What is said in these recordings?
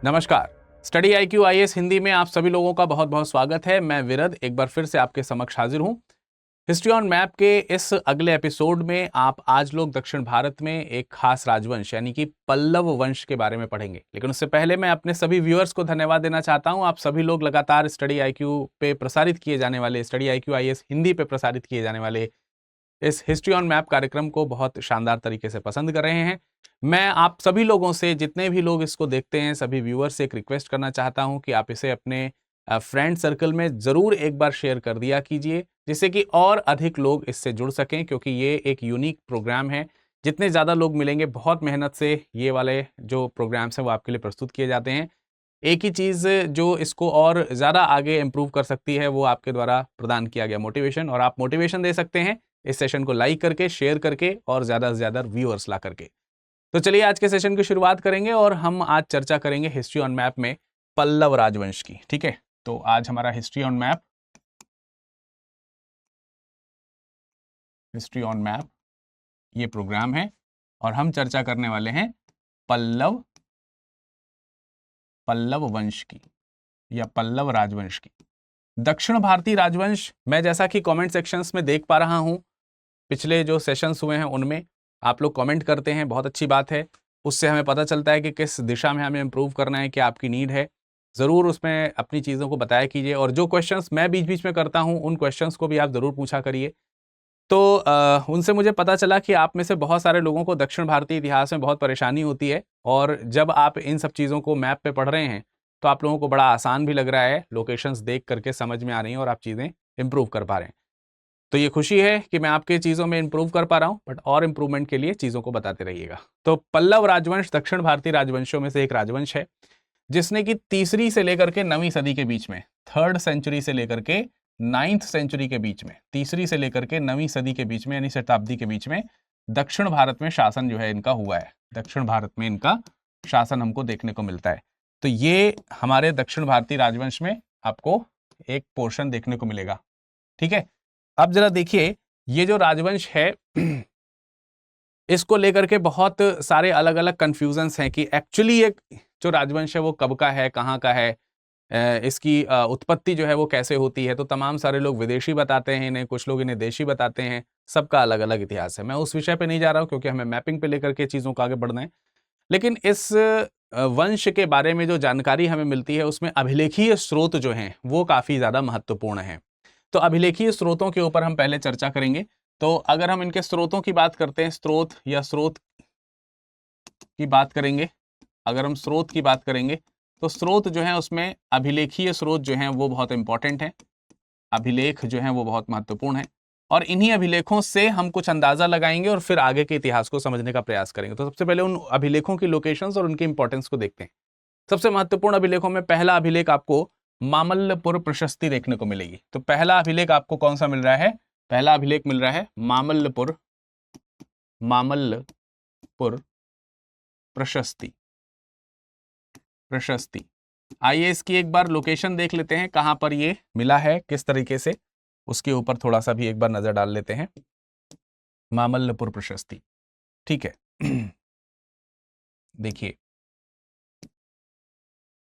नमस्कार। Study IQ IAS Hindi में आप सभी लोगों का बहुत बहुत स्वागत है। मैं विरद एक बार फिर से आपके समक्ष हाजिर हूं। हिस्ट्री ऑन मैप के इस अगले एपिसोड में आप आज लोग दक्षिण भारत में एक खास राजवंश यानी कि पल्लव वंश के बारे में पढ़ेंगे। लेकिन उससे पहले मैं अपने सभी व्यूअर्स को धन्यवाद देना चाहता हूं। आप सभी लोग लगातार स्टडी IQ पे प्रसारित किए जाने वाले, स्टडी IQ IAS हिंदी पे प्रसारित किए जाने वाले इस हिस्ट्री ऑन मैप कार्यक्रम को बहुत शानदार तरीके से पसंद कर रहे हैं। मैं आप सभी लोगों से, जितने भी लोग इसको देखते हैं, सभी व्यूअर्स से एक रिक्वेस्ट करना चाहता हूं कि आप इसे अपने फ्रेंड सर्कल में ज़रूर एक बार शेयर कर दिया कीजिए, जिससे कि और अधिक लोग इससे जुड़ सकें, क्योंकि ये एक यूनिक प्रोग्राम है। जितने ज़्यादा लोग मिलेंगे, बहुत मेहनत से ये वाले जो प्रोग्राम्स हैं वो आपके लिए प्रस्तुत किए जाते हैं। एक ही चीज़ जो इसको और ज़्यादा आगे इम्प्रूव कर सकती है वो आपके द्वारा प्रदान किया गया मोटिवेशन, और आप मोटिवेशन दे सकते हैं इस सेशन को लाइक करके, शेयर करके और ज़्यादा से ज़्यादा व्यूअर्स ला करके। तो चलिए आज के सेशन की शुरुआत करेंगे और हम आज चर्चा करेंगे हिस्ट्री ऑन मैप में पल्लव राजवंश की। ठीक है, तो आज हमारा हिस्ट्री ऑन मैप ये प्रोग्राम है और हम चर्चा करने वाले हैं पल्लव वंश की या पल्लव राजवंश की। दक्षिण भारतीय राजवंश, मैं जैसा कि कमेंट सेक्शंस में देख पा रहा हूं, पिछले जो सेशंस हुए हैं उनमें आप लोग कमेंट करते हैं, बहुत अच्छी बात है। उससे हमें पता चलता है कि किस दिशा में हमें इम्प्रूव करना है, क्या आपकी नीड है। ज़रूर उसमें अपनी चीज़ों को बताया कीजिए, और जो क्वेश्चंस मैं बीच बीच में करता हूं उन क्वेश्चंस को भी आप ज़रूर पूछा करिए। तो उनसे मुझे पता चला कि आप में से बहुत सारे लोगों को दक्षिण भारतीय इतिहास में बहुत परेशानी होती है, और जब आप इन सब चीज़ों को मैप पे पढ़ रहे हैं तो आप लोगों को बड़ा आसान भी लग रहा है, लोकेशंस देख करके समझ में आ रही हैं और आप चीज़ें इम्प्रूव कर पा रहे हैं। तो ये खुशी है कि मैं आपके चीज़ों में इम्प्रूव कर पा रहा हूँ, बट और इम्प्रूवमेंट के लिए चीज़ों को बताते रहिएगा। तो पल्लव राजवंश दक्षिण भारतीय राजवंशों में से एक राजवंश है, जिसने कि 3री से लेकर के 9वीं सदी के बीच में, 3rd सेंचुरी से लेकर के 9th सेंचुरी के बीच में, 3री से लेकर के 9वीं सदी के बीच में यानी शताब्दी के बीच में दक्षिण भारत में शासन जो है इनका हुआ है। दक्षिण भारत में इनका शासन हमको देखने को मिलता है। तो ये हमारे दक्षिण भारतीय राजवंश में आपको एक पोर्शन देखने को मिलेगा। ठीक है, अब जरा देखिए, ये जो राजवंश है इसको लेकर के बहुत सारे अलग अलग कंफ्यूजन्स हैं कि एक्चुअली ये जो राजवंश है वो कब का है, कहाँ का है, इसकी उत्पत्ति जो है वो कैसे होती है। तो तमाम सारे लोग विदेशी बताते हैं इन्हें, कुछ लोग इन्हें देशी बताते हैं, सबका अलग अलग इतिहास है। मैं उस विषय पे नहीं जा रहा हूँ क्योंकि हमें मैपिंग पे लेकर के चीज़ों को आगे बढ़ना है। लेकिन इस वंश के बारे में जो जानकारी हमें मिलती है उसमें अभिलेखीय स्रोत जो हैं वो काफ़ी ज़्यादा महत्वपूर्ण हैं। तो अभिलेखीय स्रोतों के ऊपर हम पहले चर्चा करेंगे। तो अगर हम इनके स्रोतों की बात करते हैं, स्रोत की बात करेंगे, अगर हम स्रोत की बात करेंगे तो स्रोत जो है उसमें अभिलेखीय स्रोत जो हैं वो बहुत इंपॉर्टेंट हैं। अभिलेख जो हैं वो बहुत महत्वपूर्ण हैं, और इन्हीं अभिलेखों से हम कुछ अंदाजा लगाएंगे और फिर आगे के इतिहास को समझने का प्रयास करेंगे। तो सबसे पहले उन अभिलेखों की लोकेशंस और उनकी इंपॉर्टेंस को देखते हैं। सबसे महत्वपूर्ण अभिलेखों में पहला अभिलेख आपको मामल्लपुर प्रशस्ति देखने को मिलेगी। तो पहला अभिलेख आपको कौन सा मिल रहा है? पहला अभिलेख मिल रहा है मामल्लपुर प्रशस्ति। आइए इसकी एक बार लोकेशन देख लेते हैं, कहां पर ये मिला है, किस तरीके से, उसके ऊपर थोड़ा सा भी एक बार नजर डाल लेते हैं। मामल्लपुर प्रशस्ति, ठीक है। देखिए,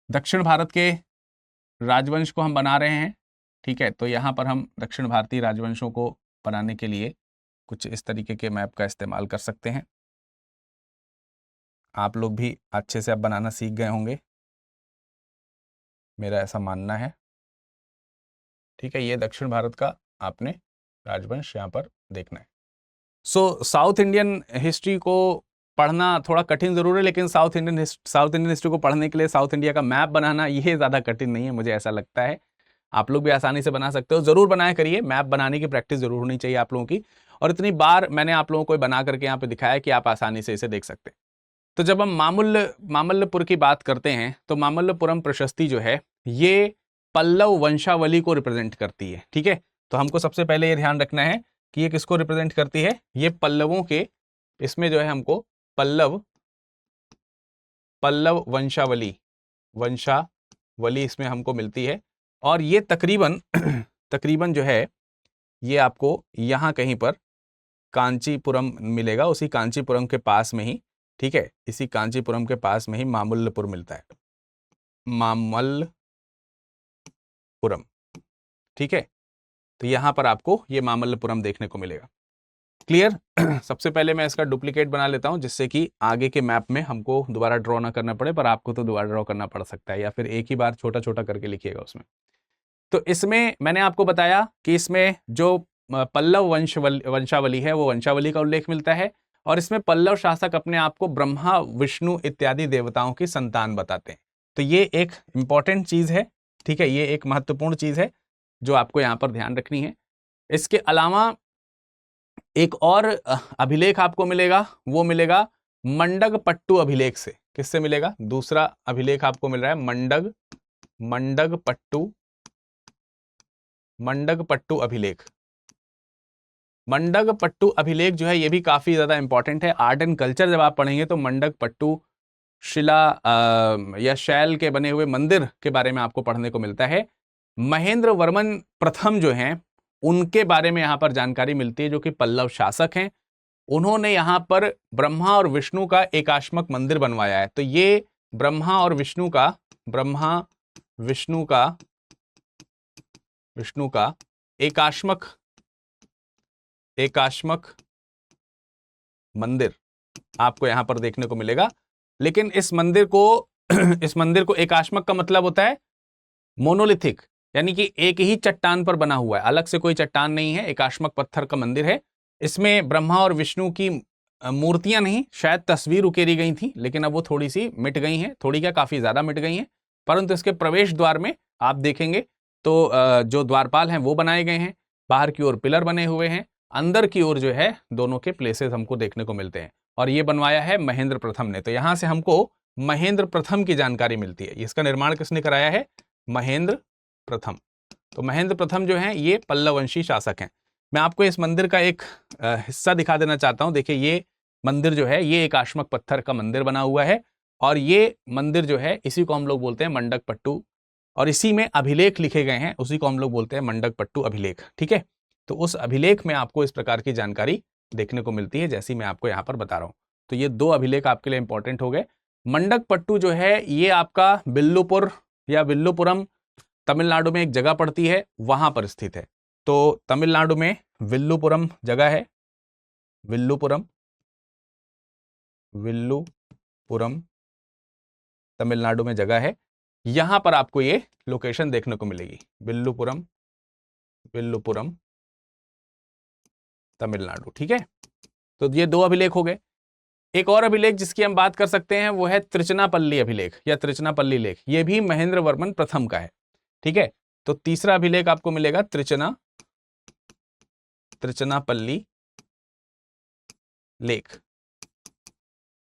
दक्षिण भारत के राजवंश को हम बना रहे हैं, ठीक है। तो यहाँ पर हम दक्षिण भारतीय राजवंशों को बनाने के लिए कुछ इस तरीके के मैप का इस्तेमाल कर सकते हैं। आप लोग भी अच्छे से अब बनाना सीख गए होंगे, मेरा ऐसा मानना है। ठीक है, ये दक्षिण भारत का आपने राजवंश यहाँ पर देखना है। सो साउथ इंडियन हिस्ट्री को पढ़ना थोड़ा कठिन ज़रूर है, लेकिन साउथ इंडियन हिस्ट्री को पढ़ने के लिए साउथ इंडिया का मैप बनाना ये ज़्यादा कठिन नहीं है, मुझे ऐसा लगता है। आप लोग भी आसानी से बना सकते हो, ज़रूर बनाया करिए। मैप बनाने की प्रैक्टिस ज़रूर होनी चाहिए आप लोगों की, और इतनी बार मैंने आप लोगों को बना करके यहाँ पे दिखाया कि आप आसानी से इसे देख सकते हैं। तो जब हम मामल्लपुर की बात करते हैं तो मामल्लपुरम प्रशस्ति जो है ये पल्लव वंशावली को रिप्रेजेंट करती है। ठीक है, तो हमको सबसे पहले ये ध्यान रखना है कि ये किसको रिप्रेजेंट करती है। ये पल्लवों के, इसमें जो है हमको पल्लव वंशावली इसमें हमको मिलती है, और ये तकरीबन तकरीबन जो है ये आपको यहाँ कहीं पर कांचीपुरम मिलेगा, उसी कांचीपुरम के पास में ही, ठीक है, इसी कांचीपुरम के पास में ही मामल्लपुर मिलता है। मामल्लपुरम। ठीक है, तो यहां पर आपको ये मामल्लपुरम देखने को मिलेगा। क्लियर? सबसे पहले मैं इसका डुप्लीकेट बना लेता हूं जिससे कि आगे के मैप में हमको दोबारा ड्रॉ ना करना पड़े, पर आपको तो दोबारा ड्रॉ करना पड़ सकता है, या फिर एक ही बार छोटा छोटा करके लिखिएगा उसमें। तो इसमें मैंने आपको बताया कि इसमें जो पल्लव वंशावली है वो वंशावली का उल्लेख मिलता है, और इसमें पल्लव शासक अपने आप को ब्रह्मा विष्णु इत्यादि देवताओं की संतान बताते हैं। तो ये एक इंपॉर्टेंट चीज है, ठीक है, ये एक महत्वपूर्ण चीज है जो आपको यहां पर ध्यान रखनी है। इसके अलावा एक और अभिलेख आपको मिलेगा, वो मिलेगा मंडगपट्टु अभिलेख से। किससे मिलेगा? दूसरा अभिलेख आपको मिल रहा है मंडगपट्टु अभिलेख। मंडगपट्टु अभिलेख जो है ये भी काफी ज्यादा इंपॉर्टेंट है। आर्ट एंड कल्चर जब आप पढ़ेंगे तो मंडगपट्टु शिला या शैल के बने हुए मंदिर के बारे में आपको पढ़ने को मिलता है। महेंद्र वर्मन प्रथम जो हैं उनके बारे में यहां पर जानकारी मिलती है, जो कि पल्लव शासक हैं। उन्होंने यहां पर ब्रह्मा और विष्णु का एकाश्मक मंदिर बनवाया है। तो ये ब्रह्मा और विष्णु का एकाश्मक मंदिर आपको यहां पर देखने को मिलेगा। लेकिन इस मंदिर को एकाश्मक का मतलब होता है मोनोलिथिक, यानी कि एक ही चट्टान पर बना हुआ है, अलग से कोई चट्टान नहीं है, एकाश्मक पत्थर का मंदिर है। इसमें ब्रह्मा और विष्णु की मूर्तियां नहीं, शायद तस्वीर उकेरी गई थी, लेकिन अब वो थोड़ी सी मिट गई हैं, थोड़ी क्या काफी ज्यादा मिट गई हैं। परंतु इसके प्रवेश द्वार में आप देखेंगे तो जो द्वारपाल हैं वो बनाए गए हैं, बाहर की ओर पिलर बने हुए हैं, अंदर की ओर जो है दोनों के प्लेसेस हमको देखने को मिलते हैं, और ये बनवाया है महेंद्र प्रथम ने। तो यहां से हमको महेंद्र प्रथम की जानकारी मिलती है। इसका निर्माण किसने कराया है? महेंद्र प्रथम। तो महेंद्र प्रथम जो हैं ये पल्लववंशी शासक हैं। मैं आपको इस मंदिर का एक हिस्सा दिखा देना चाहता हूं। देखिए ये मंदिर जो है ये एकाश्मक पत्थर का मंदिर बना हुआ है, और ये मंदिर जो है इसी को हम लोग बोलते हैं मंडगपट्टु, और इसी में अभिलेख लिखे गए हैं, उसी को हम लोग बोलते हैं मंडगपट्टु अभिलेख। ठीक है, तो उस अभिलेख में आपको इस प्रकार की जानकारी देखने को मिलती है जैसी मैं आपको यहाँ पर बता रहा हूँ। तो ये दो अभिलेख आपके लिए इंपॉर्टेंट हो गए। मंडगपट्टु जो है ये आपका विल्लुपुर या विल्लुपुरम तमिलनाडु में एक जगह पड़ती है, वहां पर स्थित है। तो तमिलनाडु में विल्लुपुरम जगह है, विल्लुपुरम तमिलनाडु में जगह है। यहां पर आपको ये लोकेशन देखने को मिलेगी, विल्लुपुरम तमिलनाडु। ठीक है, तो ये दो अभिलेख हो गए। एक और अभिलेख जिसकी हम बात कर सकते हैं वो है त्रिचनापल्ली अभिलेख या त्रिचनापल्ली लेख। ये भी महेंद्र वर्मन प्रथम का है। ठीक है, तो तीसरा अभिलेख आपको मिलेगा त्रिचनापल्ली लेख,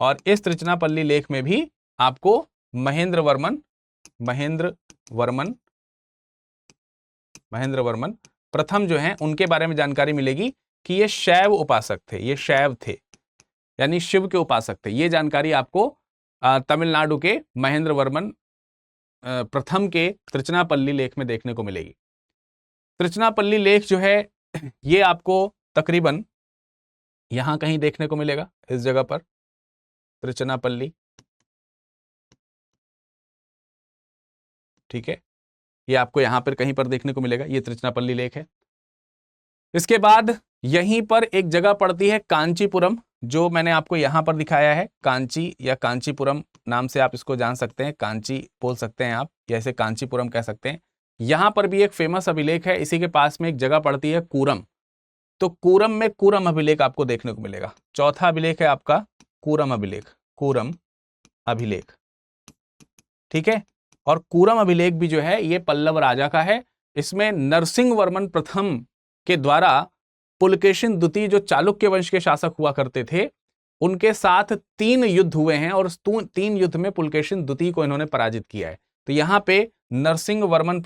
और इस त्रिचनापल्ली लेख में भी आपको महेंद्र वर्मन प्रथम जो हैं उनके बारे में जानकारी मिलेगी कि ये शैव उपासक थे, ये शैव थे यानी शिव के उपासक थे। ये जानकारी आपको तमिलनाडु के महेंद्र वर्मन प्रथम के त्रिचनापल्ली लेख में देखने को मिलेगी। त्रिचनापल्ली लेख जो है ये आपको तकरीबन यहां कहीं देखने को मिलेगा, इस जगह पर त्रिचनापल्ली। ठीक है, ये आपको यहां पर कहीं पर देखने को मिलेगा, ये त्रिचनापल्ली लेख है। इसके बाद यहीं पर एक जगह पड़ती है कांचीपुरम, जो मैंने आपको यहां पर दिखाया है। कांची या कांचीपुरम नाम से आप इसको जान सकते हैं, कांची बोल सकते हैं आप, या इसे कांचीपुरम कह सकते हैं। यहां पर भी एक फेमस अभिलेख है, इसी के पास में एक जगह पड़ती है कूरम। तो कूरम में कूरम अभिलेख आपको देखने को मिलेगा। चौथा अभिलेख है आपका कूरम अभिलेख। ठीक है, और कूरम अभिलेख भी जो है ये पल्लव राजा का है। इसमें नरसिंह वर्मन प्रथम के द्वारा पुलकेशिन द्वितीय जो चालुक्य वंश के शासक हुआ करते थे उनके साथ 3 युद्ध हुए हैं, और 3 युद्ध में पुलकेशिन द्वितीय को इन्होंने पराजित किया है। तो यहां पे नरसिंह वर्मन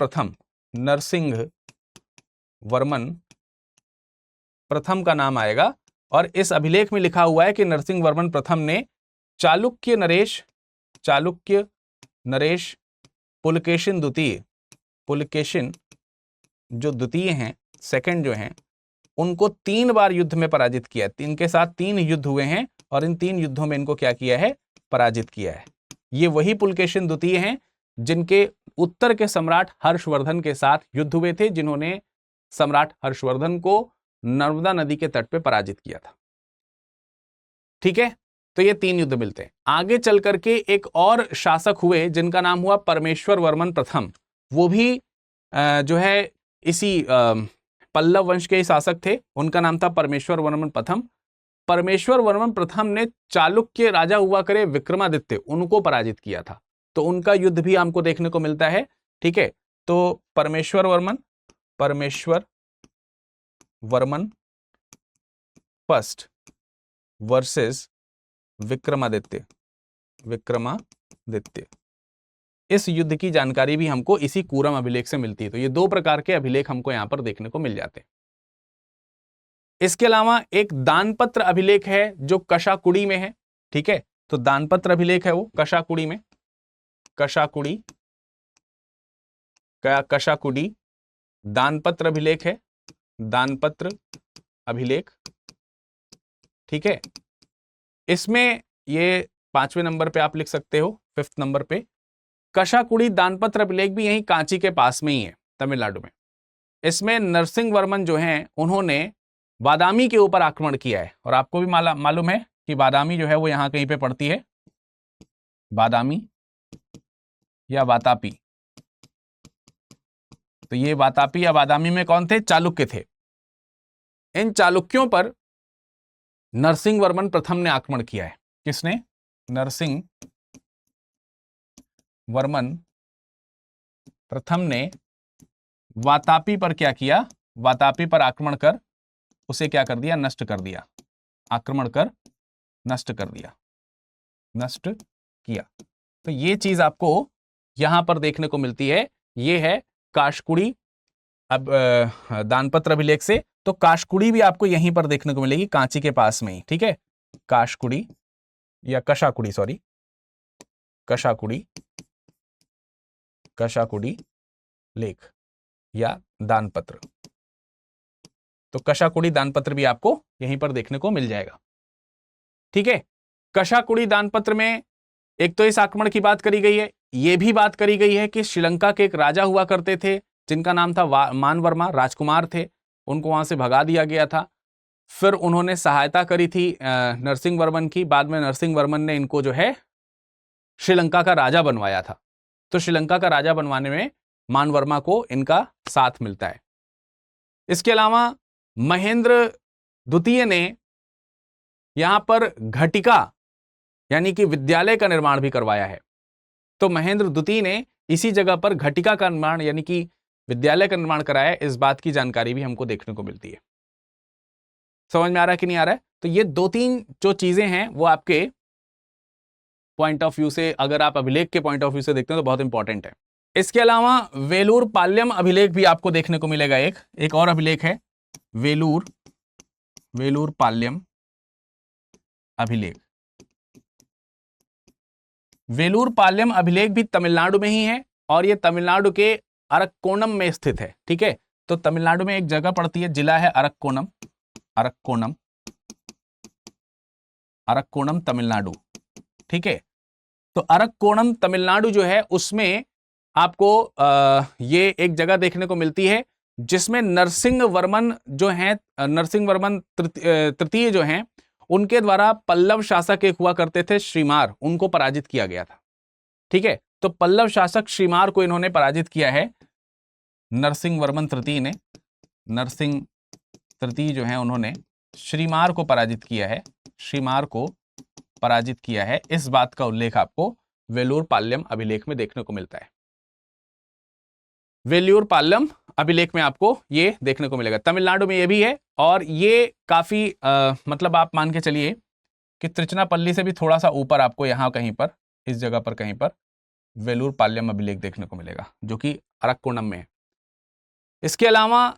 प्रथम का नाम आएगा, और इस अभिलेख में लिखा हुआ है कि नरसिंह वर्मन प्रथम ने चालुक्य नरेश पुलकेशिन जो द्वितीय हैं, सेकंड जो हैं, उनको 3 बार युद्ध में पराजित किया। इनके साथ 3 युद्ध हुए हैं, और इन 3 युद्धों में इनको क्या किया है? पराजित किया है। ये वही पुलकेशिन द्वितीय हैं जिनके उत्तर के सम्राट हर्षवर्धन के साथ युद्ध हुए थे, जिन्होंने सम्राट हर्षवर्धन को नर्मदा नदी के तट पे पराजित किया था। ठीक है, तो ये 3 युद्ध मिलते हैं। आगे चल करके एक और शासक हुए जिनका नाम हुआ परमेश्वर वर्मन प्रथम। वो भी जो है इसी पल्लव वंश के ही शासक थे। उनका नाम था परमेश्वर वर्मन प्रथम। परमेश्वर वर्मन प्रथम ने चालुक्य राजा हुआ करे विक्रमादित्य, उनको पराजित किया था। तो उनका युद्ध भी हमको देखने को मिलता है। ठीक है, तो परमेश्वर वर्मन फर्स्ट वर्सेस विक्रमादित्य। इस युद्ध की जानकारी भी हमको इसी कूरम अभिलेख से मिलती है। तो ये 2 प्रकार के अभिलेख हमको यहां पर देखने को मिल जाते हैं। इसके अलावा एक दानपत्र अभिलेख है जो कशाकुड़ी में है। ठीक है, तो दानपत्र अभिलेख है वो कशाकुड़ी में, कशाकुड़ी दानपत्र अभिलेख है, दानपत्र अभिलेख। ठीक है, इसमें ये 5वें नंबर पे आप लिख सकते हो, 5th नंबर पे। कशाकुड़ी दानपत्र अभिलेख भी यहीं कांची के पास में ही है, तमिलनाडु में। इसमें नरसिंह वर्मन जो हैं उन्होंने बादामी के ऊपर आक्रमण किया है। और आपको भी मालूम है कि बादामी जो है वो यहां कहीं पे पड़ती है, बादामी या वातापी। तो ये वातापी या बादामी में कौन थे? चालुक्य थे। इन चालुक्यों पर नरसिंह वर्मन प्रथम ने आक्रमण किया है। किसने? नरसिंह वर्मन प्रथम ने वातापी पर क्या किया? वातापी पर आक्रमण कर उसे क्या कर दिया? नष्ट कर दिया। आक्रमण कर नष्ट कर दिया, नष्ट किया। तो ये चीज आपको यहां पर देखने को मिलती है। ये है काशकुड़ी अब दानपत्र अभिलेख से। तो काशकुड़ी भी आपको यहीं पर देखने को मिलेगी, कांची के पास में ही। ठीक है, काशकुड़ी या कशाकुड़ी, सॉरी, कशाकुड़ी लेख या दानपत्र। तो कशाकुड़ी दानपत्र भी आपको यहीं पर देखने को मिल जाएगा। ठीक है, कशाकुड़ी दानपत्र में एक तो इस आक्रमण की बात करी गई है, यह भी बात करी गई है कि श्रीलंका के एक राजा हुआ करते थे जिनका नाम था मानवर्मा, राजकुमार थे। उनको वहां से भगा दिया गया था। फिर उन्होंने सहायता करी थी नरसिंह वर्मन की। बाद में नरसिंह वर्मन ने इनको जो है श्रीलंका का राजा बनवाया था। तो श्रीलंका का राजा बनवाने में मानवर्मा को इनका साथ मिलता है। इसके अलावा महेंद्र द्वितीय ने यहां पर घटिका यानी कि विद्यालय का निर्माण भी करवाया है। तो महेंद्र द्वितीय ने इसी जगह पर घटिका का निर्माण यानी कि विद्यालय का निर्माण कराया है। इस बात की जानकारी भी हमको देखने को मिलती है। समझ में आ रहा है कि नहीं आ रहा है? तो ये 2-3 जो चीजें हैं वो आपके पॉइंट ऑफ व्यू से, अगर आप अभिलेख के पॉइंट ऑफ व्यू से देखते हैं तो बहुत इंपॉर्टेंट है। इसके अलावा वेलूर पाल्यम अभिलेख भी आपको देखने को मिलेगा। एक और अभिलेख है वेलूर पाल्यम अभिलेख। वेलूर पाल्यम अभिलेख भी तमिलनाडु में ही है और ये तमिलनाडु के अरक्कोणम में स्थित है। ठीक है, तो तमिलनाडु में एक जगह पड़ती है, जिला है अरक्कोणम तमिलनाडु। ठीक है, तो अरक्कोणम तमिलनाडु जो है उसमें आपको ये एक जगह देखने को मिलती है जिसमें नरसिंह वर्मन जो हैं, नरसिंह वर्मन तृतीय जो हैं, उनके द्वारा पल्लव शासक एक हुआ करते थे श्रीमार, उनको पराजित किया गया था। ठीक है, तो पल्लव शासक श्रीमार को इन्होंने पराजित किया है नरसिंह वर्मन तृतीय ने। नरसिंह तृतीय जो है उन्होंने श्रीमार को पराजित किया है, श्रीमार को पराजित किया है। इस बात का उल्लेख आपको वेलूर पाल्यम अभिलेख में देखने को मिलता है। वेल्यूर पाल्यम अभिलेख में आपको ये देखने को मिलेगा। तमिलनाडु में ये भी है और ये काफी मतलब आप मान के चलिए कि त्रिचनापल्ली से भी थोड़ा सा ऊपर आपको यहां कहीं पर, इस जगह पर कहीं पर वेलूर पाल्यम अभिलेख देखने को मिलेगा जो कि अरक्कोणम में है। इसके अलावा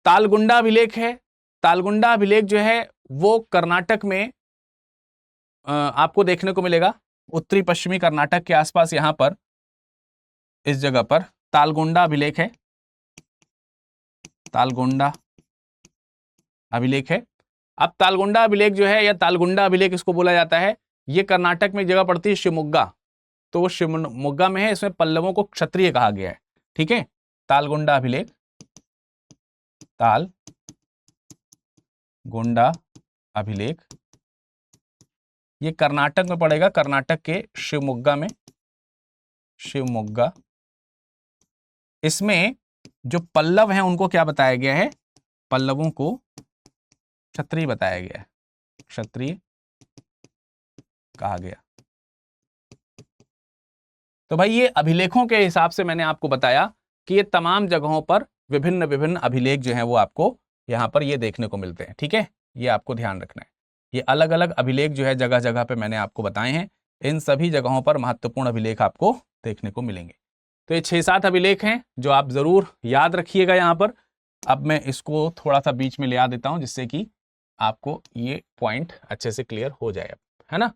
तालगुंडा अभिलेख है। तालगुंडा अभिलेख जो है वो कर्नाटक में आपको देखने को मिलेगा, उत्तरी पश्चिमी कर्नाटक के आसपास यहां पर इस जगह पर तालगुंडा अभिलेख है। तालगुंडा अभिलेख है। अब तालगुंडा अभिलेख जो है या तालगुंडा अभिलेख इसको बोला जाता है, ये कर्नाटक में एक जगह पड़ती है शिवमोग्गा। तो वो शिवमोग्गा में है, इसमें पल्लवों को क्षत्रिय कहा गया है। ठीक है, तालगुंडा अभिलेख, तालगुंडा अभिलेख, ये कर्नाटक में पड़ेगा, कर्नाटक के शिवमोग्गा में, शिवमोग्गा। इसमें जो पल्लव हैं उनको क्या बताया गया है, पल्लवों को क्षत्रिय बताया गया है, क्षत्रिय कहा गया। तो भाई ये अभिलेखों के हिसाब से मैंने आपको बताया कि ये तमाम जगहों पर विभिन्न विभिन्न अभिलेख जो हैं वो आपको यहां पर ये देखने को मिलते हैं। ठीक है, ये आपको ध्यान रखना है, ये अलग अलग अभिलेख जो है जगह जगह पे मैंने आपको बताए हैं, इन सभी जगहों पर महत्वपूर्ण अभिलेख आपको देखने को मिलेंगे। तो ये 6-7 अभिलेख हैं जो आप जरूर याद रखिएगा यहाँ पर। अब मैं इसको थोड़ा सा बीच में ले आ देता हूं जिससे कि आपको ये पॉइंट अच्छे से क्लियर हो जाए, है ना।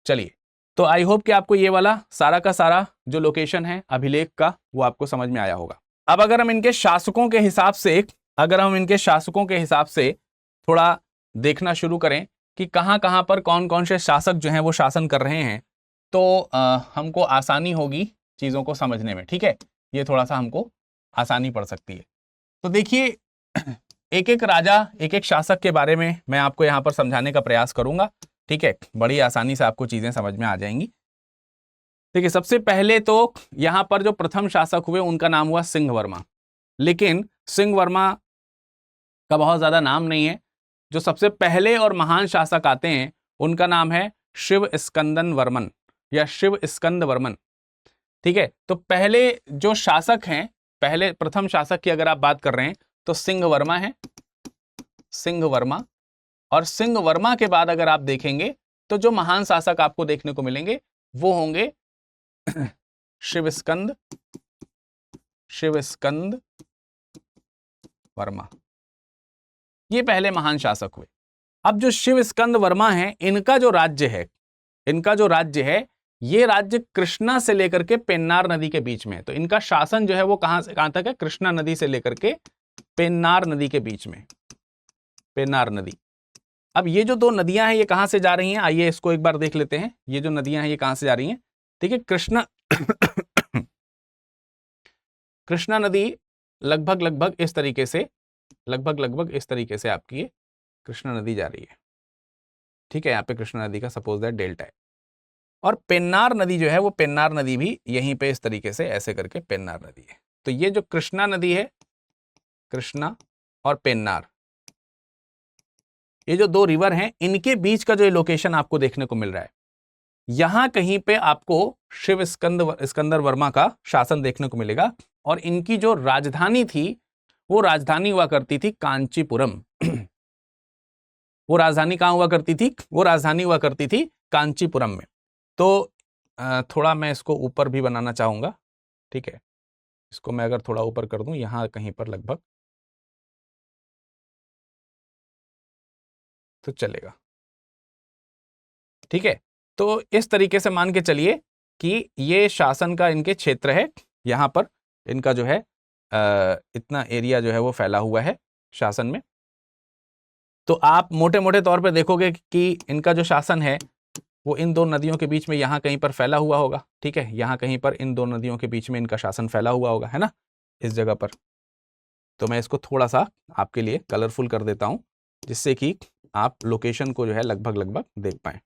चलिए, तो आई होप कि आपको ये वाला सारा का सारा जो लोकेशन है अभिलेख का वो आपको समझ में आया होगा। अब अगर हम इनके शासकों के हिसाब से, अगर हम इनके शासकों के हिसाब से थोड़ा देखना शुरू करें कि कहां कहां पर कौन कौन से शासक जो हैं वो शासन कर रहे हैं, तो हमको आसानी होगी चीजों को समझने में। ठीक है, ये थोड़ा सा हमको आसानी पड़ सकती है। तो देखिए, एक एक राजा, एक एक शासक के बारे में मैं आपको यहां पर समझाने का प्रयास करूंगा। ठीक है, बड़ी आसानी से आपको चीजें समझ में आ जाएंगी। देखिए, सबसे पहले तो यहां पर जो प्रथम शासक हुए उनका नाम हुआ सिंह वर्मा, लेकिन सिंह वर्मा का बहुत ज्यादा नाम नहीं है। जो सबसे पहले और महान शासक आते हैं उनका नाम है शिव स्कंदन वर्मन या शिव स्कंद वर्मन। ठीक है, तो पहले जो शासक हैं, पहले प्रथम शासक की अगर आप बात कर रहे हैं तो सिंह वर्मा है, सिंह वर्मा। और सिंह वर्मा के बाद अगर आप देखेंगे तो जो महान शासक आपको देखने को मिलेंगे वो होंगे शिवस्कंद, शिवस्कंद वर्मा। ये पहले महान शासक हुए। अब जो शिवस्कंद वर्मा हैं, इनका जो राज्य है, इनका जो राज्य है, ये राज्य कृष्णा से लेकर के पेन्नार नदी के बीच में है। तो इनका शासन जो है वो कहां से कहां तक है, कृष्णा नदी से लेकर के पेन्नार नदी के बीच में, पेन्नार नदी। अब ये जो दो नदियां हैं ये कहां से जा रही हैं, आइए इसको एक बार देख लेते हैं। ये जो नदियां हैं ये कहां से जा रही हैं। ठीक है, कृष्णा कृष्णा नदी लगभग लगभग इस तरीके से, लगभग लगभग इस तरीके से आपकी ये कृष्णा नदी जा रही है। ठीक है, यहाँ पे कृष्णा नदी का सपोज दैट डेल्टा है। और पेन्नार नदी जो है वो पेन्नार नदी भी यहीं पे इस तरीके से ऐसे करके पेन्नार नदी है। तो ये जो कृष्णा नदी है, कृष्णा और पेन्नार, ये जो दो रिवर हैं, इनके बीच का जो लोकेशन आपको देखने को मिल रहा है, यहां कहीं पे आपको शिव स्कंदर वर्मा का शासन देखने को मिलेगा। और इनकी जो राजधानी थी वो राजधानी हुआ करती थी कांचीपुरम। वो राजधानी कहां हुआ करती थी, वो राजधानी हुआ करती थी कांचीपुरम में। तो थोड़ा मैं इसको ऊपर भी बनाना चाहूंगा। ठीक है, इसको मैं अगर थोड़ा ऊपर कर दूं, यहां कहीं पर लगभग तो चलेगा। ठीक है, तो इस तरीके से मान के चलिए कि ये शासन का इनके क्षेत्र है। यहां पर इनका जो है इतना एरिया जो है वो फैला हुआ है शासन में। तो आप मोटे मोटे तौर पे देखोगे कि इनका जो शासन है वो इन दो नदियों के बीच में यहां कहीं पर फैला हुआ होगा। ठीक है, यहां कहीं पर इन दो नदियों के बीच में इनका शासन फैला हुआ होगा, है ना, इस जगह पर। तो मैं इसको थोड़ा सा आपके लिए कलरफुल कर देता हूं जिससे कि आप लोकेशन को जो है लगभग लगभग देख पाए।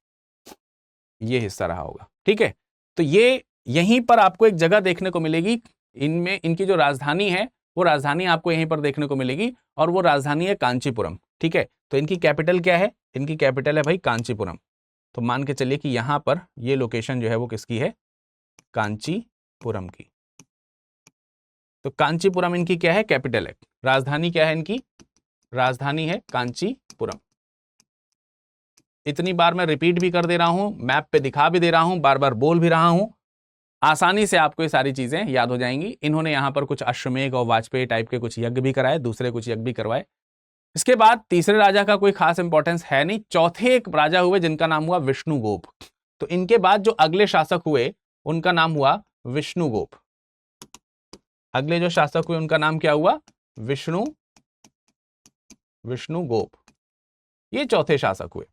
ये हिस्सा रहा होगा। ठीक है, तो ये यहीं पर आपको एक जगह देखने को मिलेगी, इनमें इनकी जो राजधानी है वो राजधानी आपको यहीं पर देखने को मिलेगी, और वो राजधानी है कांचीपुरम। ठीक है, तो इनकी कैपिटल क्या है, इनकी कैपिटल है भाई कांचीपुरम। तो मान के चलिए कि यहां पर ये लोकेशन जो है वो किसकी है, कांचीपुरम की। तो कांचीपुरम इनकी क्या है, कैपिटल है। राजधानी क्या है इनकी, राजधानी है कांचीपुरम। इतनी बार मैं रिपीट भी कर दे रहा हूं, मैप पे दिखा भी दे रहा हूं, बार बार बोल भी रहा हूं, आसानी से आपको ये सारी चीजें याद हो जाएंगी। इन्होंने यहां पर कुछ अश्वमेध और वाजपेयी टाइप के कुछ यज्ञ भी कराए, दूसरे कुछ यज्ञ भी करवाए। इसके बाद तीसरे राजा का कोई खास इंपॉर्टेंस है नहीं। चौथे एक राजा हुए जिनका नाम हुआ विष्णुगोप। तो इनके बाद जो अगले शासक हुए उनका नाम हुआ विष्णुगोप। अगले जो शासक हुए उनका नाम क्या हुआ, विष्णुगोप। ये चौथे शासक हुए।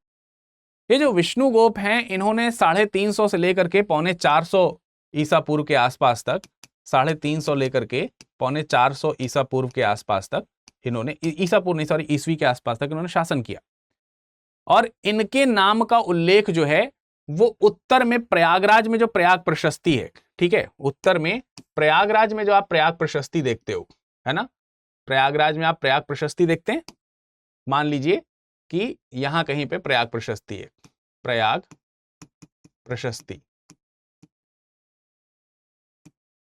ये जो विष्णुगोप हैं इन्होंने 350 से लेकर के 350 ईसा पूर्व के आसपास तक, 350 लेकर के 450 ईसा पूर्व के आसपास तक इन्होंने, ईसा पूर्व नहीं सॉरी ईसवी के आसपास तक इन्होंने शासन किया। और इनके नाम का उल्लेख जो है वो उत्तर में प्रयागराज में जो प्रयाग प्रशस्ति है, ठीक है, उत्तर में प्रयागराज में जो आप प्रयाग प्रशस्ति देखते हो, है ना, प्रयागराज में आप प्रयाग प्रशस्ति देखते हैं, मान लीजिए कि यहां कहीं पे प्रयाग प्रशस्ति है, प्रयाग प्रशस्ति,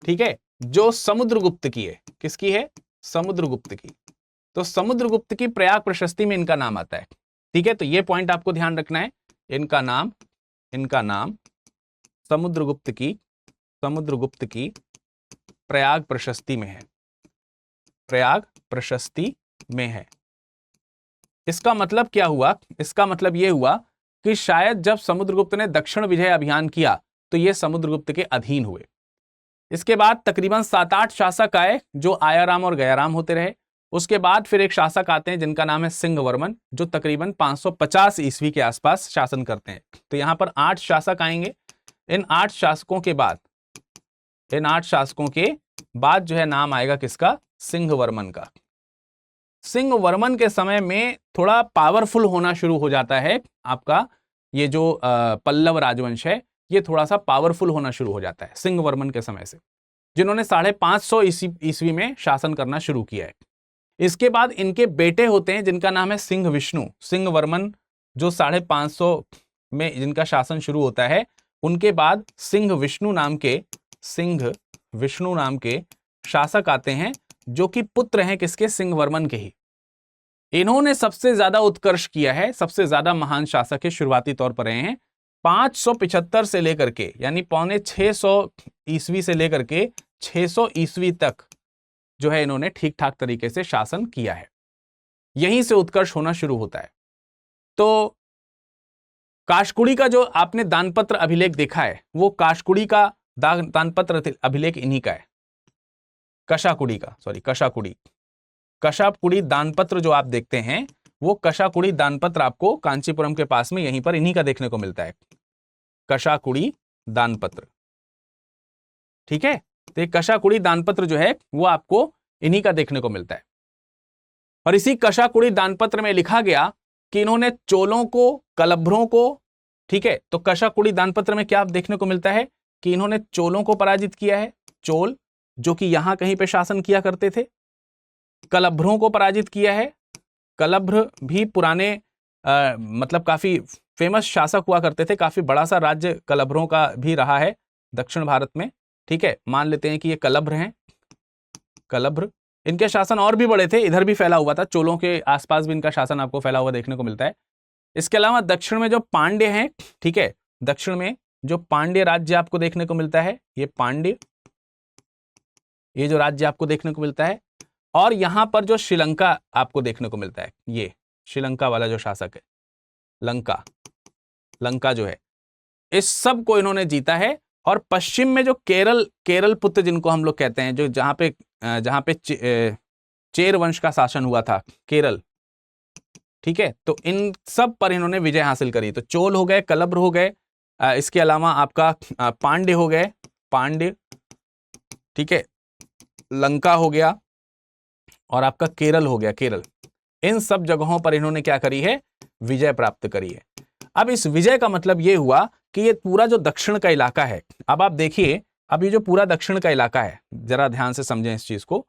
ठीक है, जो समुद्रगुप्त की है, किसकी है, समुद्रगुप्त की। तो समुद्रगुप्त की प्रयाग प्रशस्ति में इनका नाम आता है, ठीक है। तो ये पॉइंट आपको ध्यान रखना है, इनका नाम समुद्रगुप्त की प्रयाग प्रशस्ति में है, प्रयाग प्रशस्ति में है। इसका मतलब क्या हुआ, इसका मतलब यह हुआ कि शायद जब समुद्रगुप्त ने दक्षिण विजय अभियान किया तो ये समुद्रगुप्त के अधीन हुए। इसके बाद तकरीबन 7-8 शासक आए जो आयाराम और गयाराम होते रहे। उसके बाद फिर एक शासक आते हैं जिनका नाम है सिंहवर्मन, जो तकरीबन 550 ईस्वी के आसपास शासन करते हैं। तो यहां पर 8 शासक आएंगे। इन 8 शासकों के बाद जो है नाम आएगा किसका, सिंहवर्मन का। सिंहवर्मन के समय में थोड़ा पावरफुल होना शुरू हो जाता है आपका ये जो पल्लव राजवंश है, ये थोड़ा सा पावरफुल होना शुरू हो जाता है सिंहवर्मन के समय से, जिन्होंने 550 ईस्वी में शासन करना शुरू किया है। इसके बाद इनके बेटे होते हैं जिनका नाम है सिंह विष्णु। सिंहवर्मन जो 550 में जिनका शासन शुरू होता है, उनके बाद सिंह विष्णु नाम के शासक आते हैं जो कि पुत्र हैं किसके, सिंहवर्मन के ही। इन्होंने सबसे ज्यादा उत्कर्ष किया है, सबसे ज्यादा महान शासक के शुरुआती तौर पर रहे हैं। 575 से लेकर के यानी 650 ईस्वी से लेकर के 600 ईस्वी तक जो है इन्होंने ठीक ठाक तरीके से शासन किया है। यहीं से उत्कर्ष होना शुरू होता है। तो काशकुड़ी का जो आपने दानपत्र अभिलेख देखा है, वो काशकुड़ी का दानपत्र अभिलेख इन्हीं का है, कशापुड़ी दानपत्र जो आप देखते हैं, वो कशाकुड़ी दानपत्र आपको कांचीपुरम के पास में यहीं पर इन्हीं का देखने को मिलता है, कशाकुड़ी दानपत्र, ठीक है। तो ये कशाकुड़ी दानपत्र जो है वो आपको इन्हीं का देखने को मिलता है। और इसी कशाकुड़ी दानपत्र में लिखा गया कि इन्होंने चोलों को, कलभ्रों को, ठीक है, तो कशाकुड़ी दानपत्र में क्या देखने को मिलता है कि इन्होंने चोलों को पराजित किया है, चोल जो कि यहां कहीं पे शासन किया करते थे। कलभ्रों को पराजित किया है, कलभ्र भी पुराने मतलब काफी फेमस शासक हुआ करते थे, काफी बड़ा सा राज्य कलभ्रों का भी रहा है दक्षिण भारत में, ठीक है। मान लेते हैं कि ये कलभ्र हैं, कलभ्र, इनके शासन और भी बड़े थे, इधर भी फैला हुआ था, चोलों के आसपास भी इनका शासन आपको फैला हुआ देखने को मिलता है। इसके अलावा दक्षिण में जो पांड्य हैं, ठीक है, दक्षिण में जो पांड्य राज्य आपको देखने को मिलता है, ये पांड्य, ये जो राज्य आपको देखने को मिलता है। और यहां पर जो श्रीलंका आपको देखने को मिलता है, ये श्रीलंका वाला जो शासक है, लंका जो है, इस सब को इन्होंने जीता है। और पश्चिम में जो केरल पुत्र जिनको हम लोग कहते हैं, जो जहां पे चेर वंश का शासन हुआ था, केरल, ठीक है, तो इन सब पर इन्होंने विजय हासिल करी। तो चोल हो गए, कलभ्र हो गए, इसके अलावा आपका पांड्य हो गए, पांड्य, ठीक है, लंका हो गया और आपका केरल हो गया, केरल। इन सब जगहों पर इन्होंने क्या करी है, विजय प्राप्त करी है। अब इस विजय का मतलब यह हुआ कि ये पूरा जो दक्षिण का इलाका है, अब आप देखिए, अब ये जो पूरा दक्षिण का इलाका है, जरा ध्यान से समझें इस चीज को,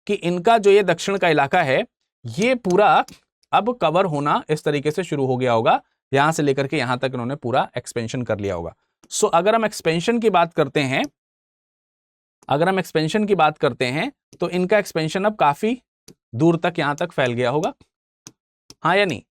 कि इनका जो ये दक्षिण का इलाका है, ये पूरा अब कवर होना इस तरीके से शुरू हो गया होगा, यहां से लेकर के यहां तक इन्होंने पूरा एक्सपेंशन कर लिया होगा। सो अगर हम एक्सपेंशन की बात करते हैं, तो इनका एक्सपेंशन अब काफी दूर तक यहां तक फैल गया होगा, हाँ या नहीं।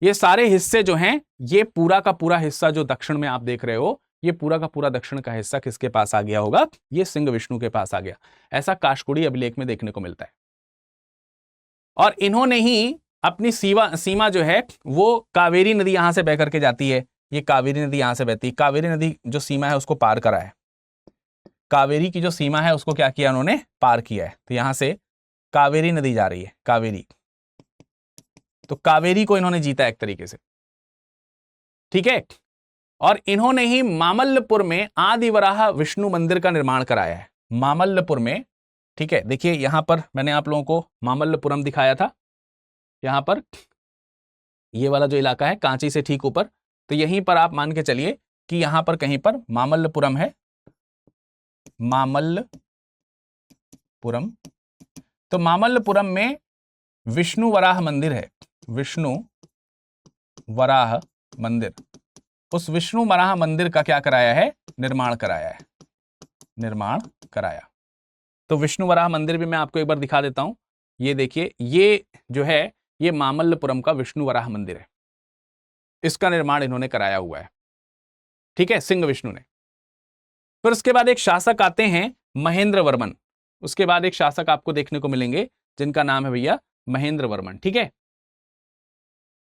ये सारे हिस्से जो हैं, ये पूरा का पूरा हिस्सा जो दक्षिण में आप देख रहे हो, ये पूरा का पूरा दक्षिण का हिस्सा किसके पास आ गया होगा, ये सिंह विष्णु के पास आ गया। ऐसा काशकुड़ी अभिलेख में देखने को मिलता है। और इन्होंने ही अपनी सीमा जो है, वो कावेरी नदी यहां से बह करके जाती है, ये कावेरी नदी यहां से बहती है, कावेरी नदी जो सीमा है उसको पार करा है, कावेरी की जो सीमा है उसको क्या किया उन्होंने, पार किया है। तो यहां से कावेरी नदी जा रही है, कावेरी, तो कावेरी को इन्होंने जीता एक तरीके से। ठीक है। और इन्होंने ही मामल्लपुर में आदि वराह विष्णु मंदिर का निर्माण कराया है, मामल्लपुर में। ठीक है, देखिए यहां पर मैंने आप लोगों को मामल्लपुरम दिखाया था, यहां पर ये वाला जो इलाका है कांची से ठीक ऊपर, तो यहीं पर आप मान के चलिए कि यहां पर कहीं पर मामल्लपुरम है, मामल्लपुरम। तो मामल्लपुरम में विष्णु वराह मंदिर है, विष्णु वराह मंदिर। उस विष्णु वराह मंदिर का क्या कराया है, निर्माण कराया है, निर्माण कराया। तो विष्णु वराह मंदिर भी मैं आपको एक बार दिखा देता हूं। ये देखिए, ये जो है ये मामल्लपुरम का विष्णु वराह मंदिर है, इसका निर्माण इन्होंने कराया हुआ है। ठीक है, सिंह विष्णु ने। फिर उसके बाद एक शासक आते हैं महेंद्र वर्मन, उसके बाद एक शासक आपको देखने को मिलेंगे जिनका नाम है भैया महेंद्र वर्मन। ठीक है,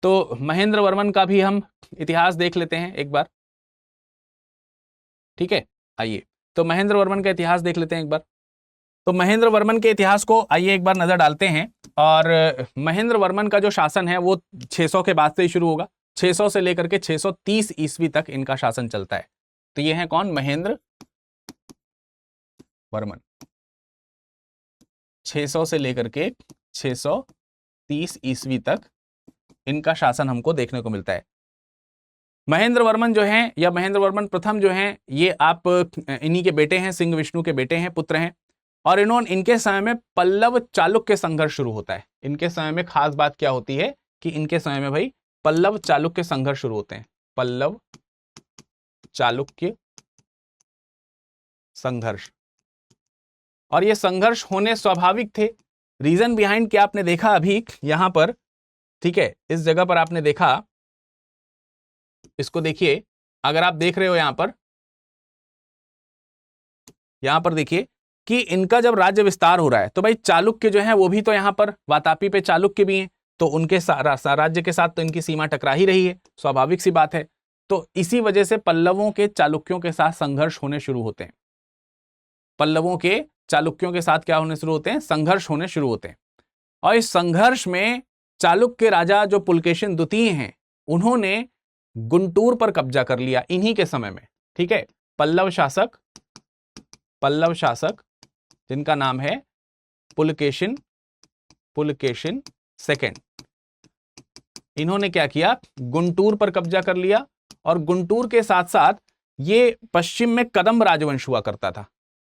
तो महेंद्र वर्मन का भी हम इतिहास देख लेते हैं एक बार। ठीक है, आइए तो महेंद्र वर्मन का इतिहास देख लेते हैं एक बार। तो महेंद्र वर्मन के इतिहास को आइए एक बार नजर डालते हैं। और महेंद्र वर्मन का जो शासन है वो 600 के बाद से ही शुरू होगा, 600 से लेकर के 630 ईस्वी तक इनका शासन चलता है। तो ये है कौन, महेंद्र वर्मन। 600 से लेकर के 630 ईस्वी तक इनका शासन हमको देखने को मिलता है। महेंद्र वर्मन जो हैं या महेंद्र वर्मन प्रथम जो हैं, ये आप इन्हीं के बेटे हैं, सिंह विष्णु के बेटे हैं, पुत्र हैं। और इनके समय में पल्लव चालुक्य संघर्ष शुरू होता है। इनके समय में खास बात क्या होती है कि इनके समय में भाई पल्लव चालुक्य संघर्ष शुरू होते हैं, पल्लव चालुक्य संघर्ष। और ये संघर्ष होने स्वाभाविक थे। रीजन बिहाइंड क्या आपने देखा अभी यहां पर, ठीक है, इस जगह पर आपने देखा, इसको देखिए, अगर आप देख रहे हो यहां पर देखिए कि इनका जब राज्य विस्तार हो रहा है तो भाई चालुक्य जो है वो भी तो यहां पर वातापी पे चालुक्य भी हैं, तो उनके राज्य के साथ तो इनकी सीमा टकरा ही रही है, स्वाभाविक सी बात है। तो इसी वजह से पल्लवों के चालुक्यों के साथ संघर्ष होने शुरू होते हैं, पल्लवों के चालुक्यों के साथ क्या होने शुरू होते हैं, संघर्ष होने शुरू होते हैं। और इस संघर्ष में चालुक्य राजा जो पुलकेशिन द्वितीय हैं, उन्होंने गुंटूर पर कब्जा कर लिया इन्हीं के समय में। ठीक है, पल्लव शासक जिनका नाम है पुलकेशिन सेकंड, इन्होंने क्या किया, गुंटूर पर कब्जा कर लिया। और गुंटूर के साथ साथ ये पश्चिम में कदम्ब राजवंश हुआ करता था,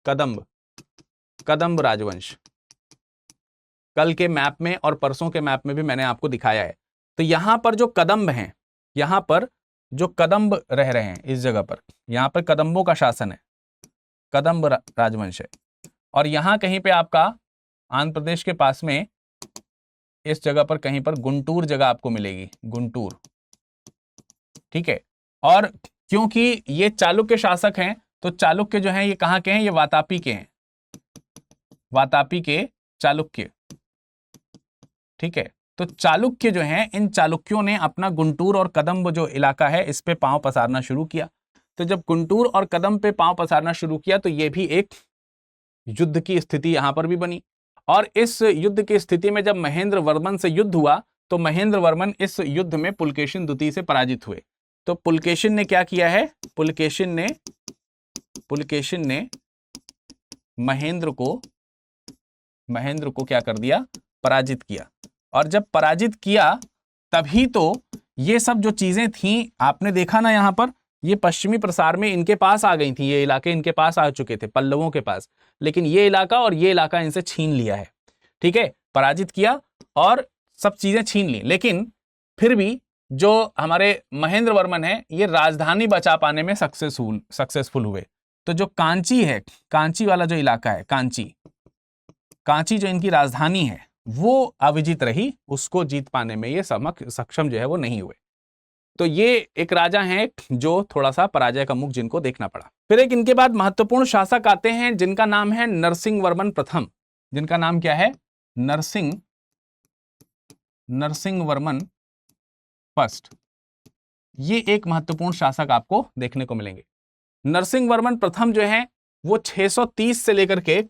कदम्ब राजवंश। कल के मैप में और परसों के मैप में भी मैंने आपको दिखाया है। तो यहां पर जो कदम्ब हैं, यहां पर जो कदम्ब रह रहे हैं इस जगह पर, यहां पर कदम्बों का शासन है, कदम्ब राजवंश है। और यहां कहीं पे आपका आंध्र प्रदेश के पास में इस जगह पर कहीं पर गुंटूर जगह आपको मिलेगी, गुंटूर। ठीक है, और क्योंकि ये चालुक्य शासक हैं तो चालुक्य जो हैं ये कहां के हैं, ये वातापी के हैं, वातापी के चालुक्य। ठीक है, तो चालुक्य जो हैं, इन चालुक्यों ने अपना गुंटूर और कदम्ब जो इलाका है इस पे पांव पसारना शुरू किया। तो जब गुंटूर और कदम्ब पे पांव पसारना शुरू किया तो ये भी एक युद्ध की स्थिति यहां पर भी बनी। और इस युद्ध की स्थिति में जब महेंद्र वर्मन से युद्ध हुआ तो महेंद्र वर्मन इस युद्ध में पुलकेशिन द्वितीय से पराजित हुए। तो पुलकेशिन ने क्या किया है, पुलकेशिन ने महेंद्र को क्या कर दिया, पराजित किया। और जब पराजित किया तभी तो ये सब जो चीजें थी आपने देखा ना, यहां पर ये पश्चिमी प्रसार में इनके पास आ गई थी, ये इलाके इनके पास आ चुके थे, पल्लवों के पास, लेकिन ये इलाका और ये इलाका इनसे छीन लिया है। ठीक है, पराजित किया और सब चीजें छीन ली, लेकिन फिर भी जो हमारे महेंद्र वर्मन है ये राजधानी बचा पाने में सक्सेसफुल हुए। तो जो कांची है, कांची वाला जो इलाका है, कांची जो इनकी राजधानी है वो अविजित रही, उसको जीत पाने में ये सक्षम जो है वो नहीं हुए। तो ये एक राजा हैं जो थोड़ा सा पराजय का मुख जिनको देखना पड़ा। फिर एक इनके बाद महत्वपूर्ण शासक आते हैं जिनका नाम है नरसिंह वर्मन प्रथम, जिनका नाम क्या है, नरसिंह वर्मन फर्स्ट। ये एक महत्वपूर्ण शासक आपको देखने को मिलेंगे। नरसिंह वर्मन प्रथम जो है वो 630 से लेकर के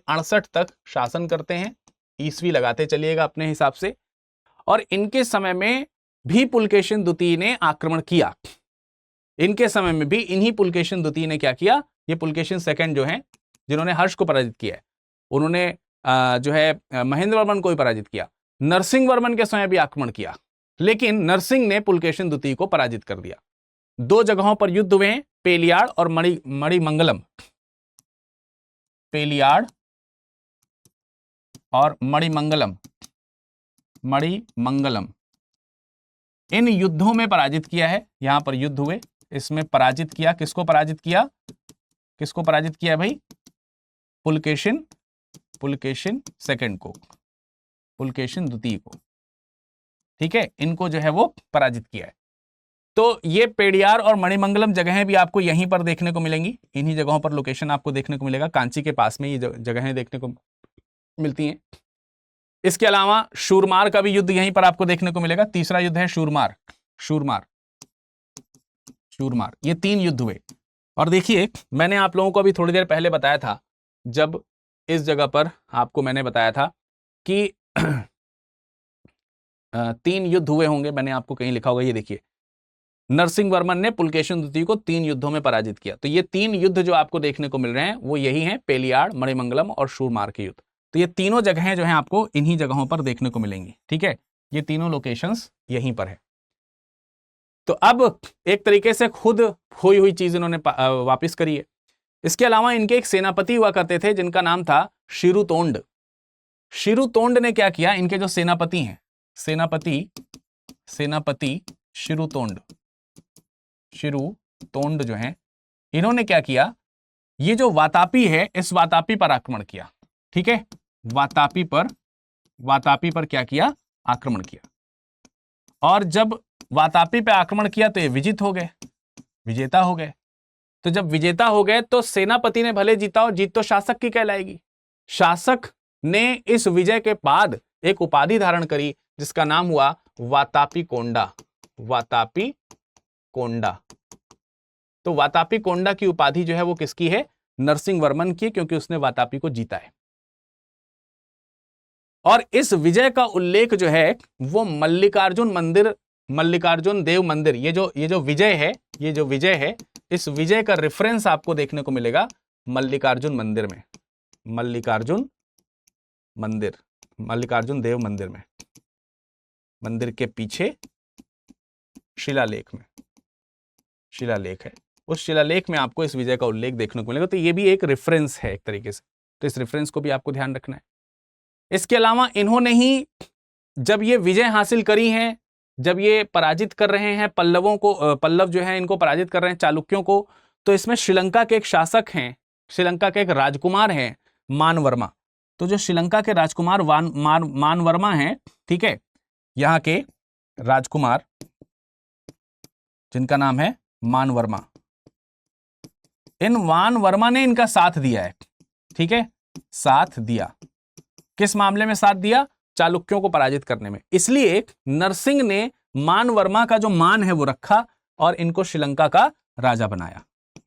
68 तक शासन करते हैं, ईस्वी लगाते चलिएगा अपने हिसाब से। और इनके समय में भी पुलकेशिन द्वितीय ने आक्रमण किया। इनके समय में भी इन्हीं पुलकेशिन द्वितीय ने क्या किया, ये पुलकेशिन सेकंड जो हैं जिन्होंने हर्ष को पराजित किया है, उन्होंने जो है महेंद्र वर्मन को भी पराजित किया। नरसिंह वर्मन के समय भी आक्रमण किया, लेकिन नरसिंह ने पुलकेशिन द्वितीय को पराजित कर दिया। 2 जगहों पर युद्ध हुए हैं, पेलियाड़ और मणिमंगलम। पेलियाड़ और मणिमंगलम, मणिमंगलम इन युद्धों में पराजित किया है। यहां पर युद्ध हुए, इसमें पराजित किया। किसको पराजित किया, किसको पराजित किया भाई, पुलकेशिन सेकंड को, पुलकेशिन द्वितीय को, ठीक है, इनको जो है वो पराजित किया है। तो ये पेड़ियार और मणिमंगलम जगहें भी आपको यहीं पर देखने को मिलेंगी, इन्हीं जगहों पर लोकेशन आपको देखने को मिलेगा, कांची के पास में ये जगहें देखने को मिलती हैं। इसके अलावा शूरमार का भी युद्ध यहीं पर आपको देखने को मिलेगा। तीसरा युद्ध है शूरमार, ये 3 युद्ध हुए। और देखिए मैंने आप लोगों को अभी थोड़ी देर पहले बताया था, जब इस जगह पर आपको मैंने बताया था कि 3 युद्ध हुए होंगे, मैंने आपको कहीं लिखा होगा, ये देखिए, नरसिंह वर्मन ने पुलकेशिन द्वितीय को 3 युद्धों में पराजित किया। तो ये 3 युद्ध जो आपको देखने को मिल रहे हैं वो यही हैं, पेलियाड़, मणिमंगलम और शूरमार के युद्ध। तो ये तीनों जगहें जो हैं आपको इन्हीं जगहों पर देखने को मिलेंगी, ठीक है, ये तीनों लोकेशंस यहीं पर है। तो अब एक तरीके से खुद खोई हुई चीज इन्होंने वापस करी है। इसके अलावा इनके एक सेनापति हुआ करते थे जिनका नाम था शिरुतोंड। शिरुतोंड ने क्या किया, इनके जो सेनापति हैं, सेनापति शिरुतोंड जो हैं, इन्होंने क्या किया, ये जो वातापी है इस वातापी पर आक्रमण किया, ठीक है, वातापी पर क्या किया, आक्रमण किया। और जब वातापी पे आक्रमण किया तो ये विजेता हो गए। तो जब विजेता हो गए तो सेनापति ने भले जीता और जीत तो शासक की कहलाएगी। शासक ने इस विजय के बाद एक उपाधि धारण करी जिसका नाम हुआ वातापी कोंडा। तो वातापी कोंडा की उपाधि जो है वो किसकी है, नरसिंह वर्मन की, क्योंकि उसने वातापी को जीता है। और इस विजय का उल्लेख जो है वो मल्लिकार्जुन देव मंदिर, ये जो विजय है, इस विजय का रेफरेंस आपको देखने को मिलेगा मल्लिकार्जुन मंदिर में, मल्लिकार्जुन देव मंदिर में, मंदिर के पीछे शिलालेख है, उस शिलालेख में आपको इस विजय का उल्लेख देखने को मिलेगा। तो ये भी एक रेफरेंस है एक तरीके से, तो इस रेफरेंस को भी आपको ध्यान रखना है। इसके अलावा इन्होंने ही जब ये विजय हासिल करी है, जब ये पराजित कर रहे हैं पल्लवों को, पल्लव जो है इनको पराजित कर रहे हैं चालुक्यों को, तो इसमें श्रीलंका के एक शासक हैं, श्रीलंका के एक राजकुमार हैं मानवर्मा। तो जो श्रीलंका के राजकुमार मानवर्मा हैं, ठीक है, यहाँ के राजकुमार जिनका नाम है मानवर्मा, इन मानवर्मा ने इनका साथ दिया है, ठीक है, साथ दिया। किस मामले में साथ दिया, चालुक्यों को पराजित करने में। इसलिए नरसिंह ने मानवर्मा का जो मान है वो रखा और इनको श्रीलंका का राजा बनाया।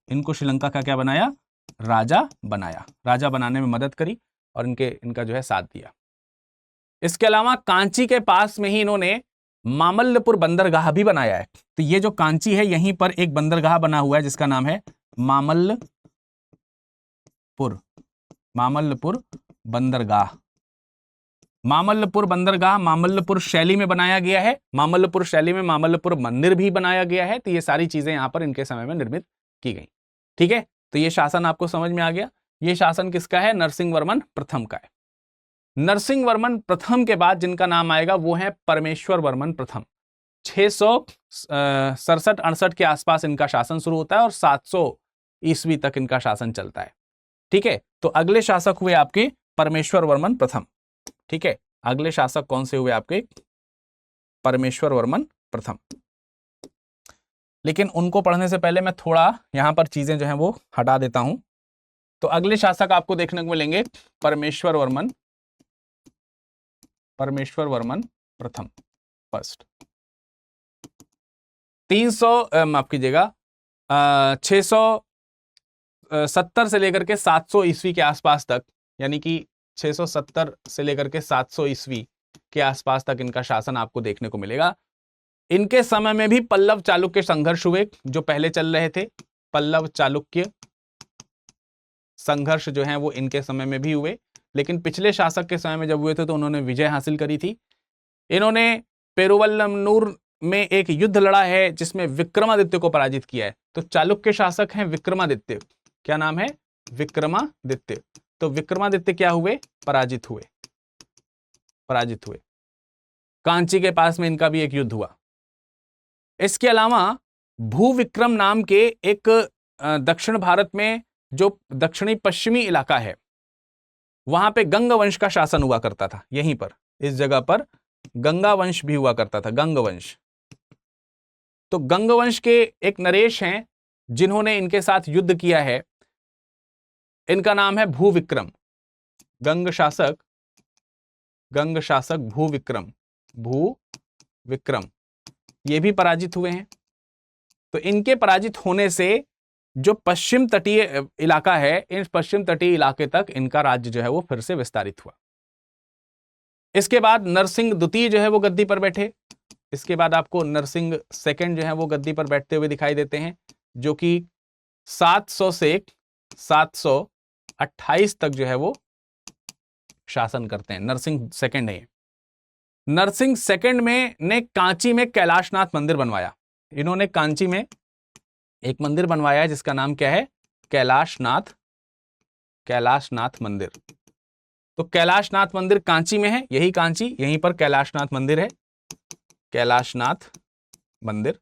इनको श्रीलंका का क्या बनाया, राजा बनाया, राजा बनाने में मदद करी और इनका जो है साथ दिया। इसके अलावा कांची के पास में ही इन्होंने मामल्लपुर बंदरगाह भी बनाया है। तो ये जो कांची है यहीं पर एक बंदरगाह बना हुआ है जिसका नाम है मामल्लपुर बंदरगाह। मामल्लपुर शैली में बनाया गया है। मामल्लपुर शैली में मामल्लपुर मंदिर भी बनाया गया है। तो ये सारी चीजें यहां पर इनके समय में निर्मित की गई, ठीक है। तो ये शासन आपको समझ में आ गया। ये शासन किसका है, नरसिंह वर्मन प्रथम का है। नरसिंह वर्मन प्रथम के बाद जिनका नाम आएगा वो है परमेश्वर वर्मन प्रथम। 667-68 के आसपास इनका शासन शुरू होता है और 700 ईस्वी तक इनका शासन चलता है, ठीक है। तो अगले शासक हुए आपके परमेश्वर वर्मन प्रथम, ठीक है। अगले शासक कौन से हुए आपके, परमेश्वर वर्मन प्रथम। लेकिन उनको पढ़ने से पहले मैं थोड़ा यहां पर चीजें जो हैं वो हटा देता हूं। तो अगले शासक आपको देखने को मिलेंगे परमेश्वर वर्मन प्रथम फर्स्ट। 670 से लेकर के 700 ईस्वी के आसपास तक, यानी कि 670 से लेकर के 700 ईस्वी के आसपास तक इनका शासन आपको देखने को मिलेगा। इनके समय में भी पल्लव चालुक्य संघर्ष हुए जो पहले चल रहे थे। पल्लव चालुक्य संघर्ष जो है वो इनके समय में भी हुए, लेकिन पिछले शासक के समय में जब हुए थे तो उन्होंने विजय हासिल करी थी। इन्होंने पेरुवल्लमनूर में एक युद्ध लड़ा है जिसमें विक्रमादित्य को पराजित किया है। तो चालुक्य शासक हैं विक्रमादित्य। क्या नाम है? विक्रमादित्य। तो विक्रमादित्य क्या हुए? पराजित हुए। पराजित हुए। कांची के पास में इनका भी एक युद्ध हुआ। इसके अलावा भूविक्रम नाम के एक दक्षिण भारत में जो दक्षिणी पश्चिमी इलाका है वहां पे गंग वंश का शासन हुआ करता था। यहीं पर इस जगह पर गंगा वंश भी हुआ करता था, गंग वंश। तो गंग वंश के एक नरेश हैं जिन्होंने इनके साथ युद्ध किया है। इनका नाम है भूविक्रम। गंग शासक भूविक्रम। भूविक्रम ये भी पराजित हुए हैं। तो इनके पराजित होने से जो पश्चिम तटीय इलाका है, इन पश्चिम तटीय इलाके तक इनका राज्य जो है वो फिर से विस्तारित हुआ। इसके बाद नरसिंह द्वितीय जो है वो गद्दी पर बैठे। इसके बाद आपको नरसिंह सेकंड जो है वो गद्दी पर बैठते हुए दिखाई देते हैं, जो कि 700 से 728 तक जो है वो शासन करते हैं। नरसिंह सेकंड है। नरसिंह सेकंड में ने कांची में कैलाशनाथ मंदिर बनवाया। इन्होंने कांची में एक मंदिर बनवाया है जिसका नाम क्या है? कैलाशनाथ मंदिर। तो कैलाशनाथ मंदिर कांची में है, यही कांची, यहीं पर कैलाशनाथ मंदिर है। कैलाशनाथ मंदिर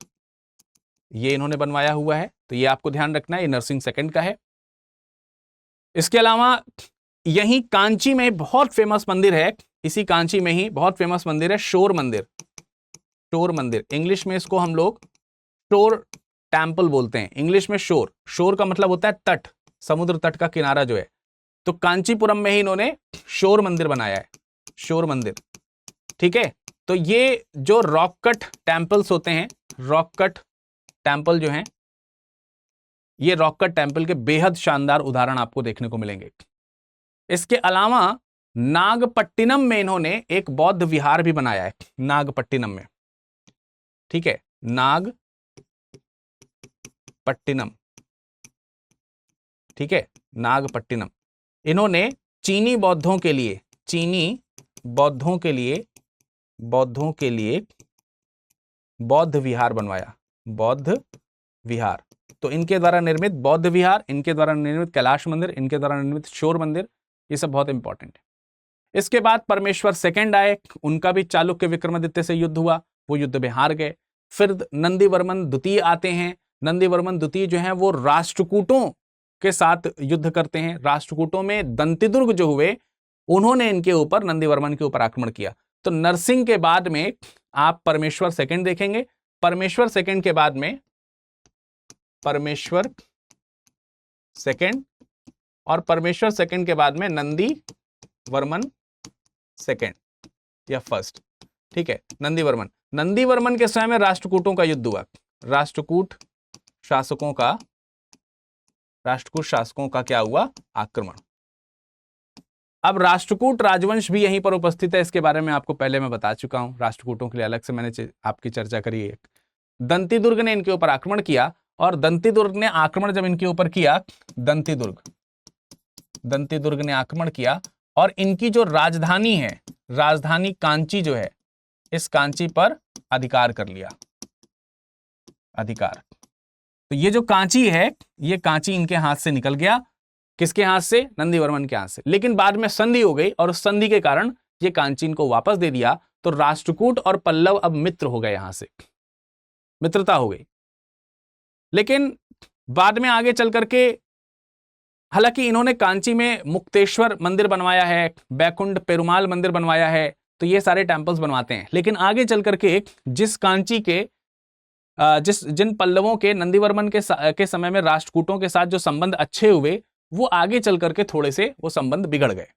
ये इन्होंने बनवाया हुआ है। तो ये आपको ध्यान रखना है, ये नरसिंह सेकंड का है। इसके अलावा यहीं कांची में बहुत फेमस मंदिर है, इसी कांची में ही बहुत फेमस मंदिर है शोर मंदिर। शोर मंदिर, इंग्लिश में इसको हम लोग शोर टेम्पल बोलते हैं। इंग्लिश में शोर, शोर का मतलब होता है तट, समुद्र तट का किनारा जो है। तो कांचीपुरम में ही इन्होंने शोर मंदिर बनाया है, शोर मंदिर। ठीक है। तो ये जो रॉक कट टेम्पल्स होते हैं, रॉक कट टेम्पल जो हैं, ये रॉक कट टेम्पल के बेहद शानदार उदाहरण आपको देखने को मिलेंगे। इसके अलावा नागपट्टिनम में इन्होंने एक बौद्ध विहार भी बनाया है, नागपट्टिनम में। ठीक है, नागपट्टिनम। ठीक है, नागपट्टिनम। इन्होंने चीनी बौद्धों के लिए बौद्ध विहार बनवाया, बौद्ध विहार। तो इनके द्वारा निर्मित बौद्ध विहार, इनके द्वारा निर्मित कैलाश मंदिर, इनके द्वारा निर्मित शोर मंदिर, ये सब बहुत इंपॉर्टेंट है। इसके बाद परमेश्वर सेकंड आए, उनका भी चालुक्य विक्रमादित्य से युद्ध हुआ, वो युद्ध में हार गए। फिर नंदीवर्मन द्वितीय आते हैं। नंदीवर्मन द्वितीय जो है वो राष्ट्रकूटों के साथ युद्ध करते हैं। राष्ट्रकूटों में दंतिदुर्ग जो हुए, उन्होंने इनके ऊपर, नंदीवर्मन के ऊपर आक्रमण किया। तो नरसिंह के बाद में आप परमेश्वर सेकंड देखेंगे। परमेश्वर सेकंड के बाद में परमेश्वर सेकंड, और परमेश्वर सेकंड के बाद में नंदीवर्मन सेकंड या फर्स्ट। ठीक है, नंदीवर्मन के समय में राष्ट्रकूटों का युद्ध हुआ। राष्ट्रकूट शासकों का क्या हुआ? आक्रमण। अब राष्ट्रकूट राजवंश भी यहीं पर उपस्थित है, इसके बारे में आपको पहले मैं बता चुका हूं। राष्ट्रकूटों के लिए अलग से मैंने आपकी चर्चा करी है। दंतिदुर्ग ने इनके ऊपर आक्रमण किया, और दंतिदुर्ग ने आक्रमण जब इनके ऊपर किया, दंतिदुर्ग ने आक्रमण किया, और इनकी जो राजधानी है, राजधानी कांची जो है, इस कांची पर अधिकार कर लिया, अधिकार। तो ये जो कांची है, ये कांची इनके हाथ से निकल गया। किसके हाथ से? नंदीवर्मन के हाथ से। लेकिन बाद में संधि हो गई, और उस संधि के कारण ये कांची इनको वापस दे दिया। तो राष्ट्रकूट और पल्लव अब मित्र हो गए, यहां से मित्रता हो गई। लेकिन बाद में आगे चल करके, हालांकि इन्होंने कांची में मुक्तेश्वर मंदिर बनवाया है, बैकुंठ पेरुमाल मंदिर बनवाया है, तो ये सारे टेम्पल्स बनवाते हैं। लेकिन आगे चल करके जिस कांची के जिन पल्लवों के, नंदीवर्मन के समय में राष्ट्रकूटों के साथ जो संबंध अच्छे हुए, वो आगे चल करके थोड़े से वो संबंध बिगड़ गए।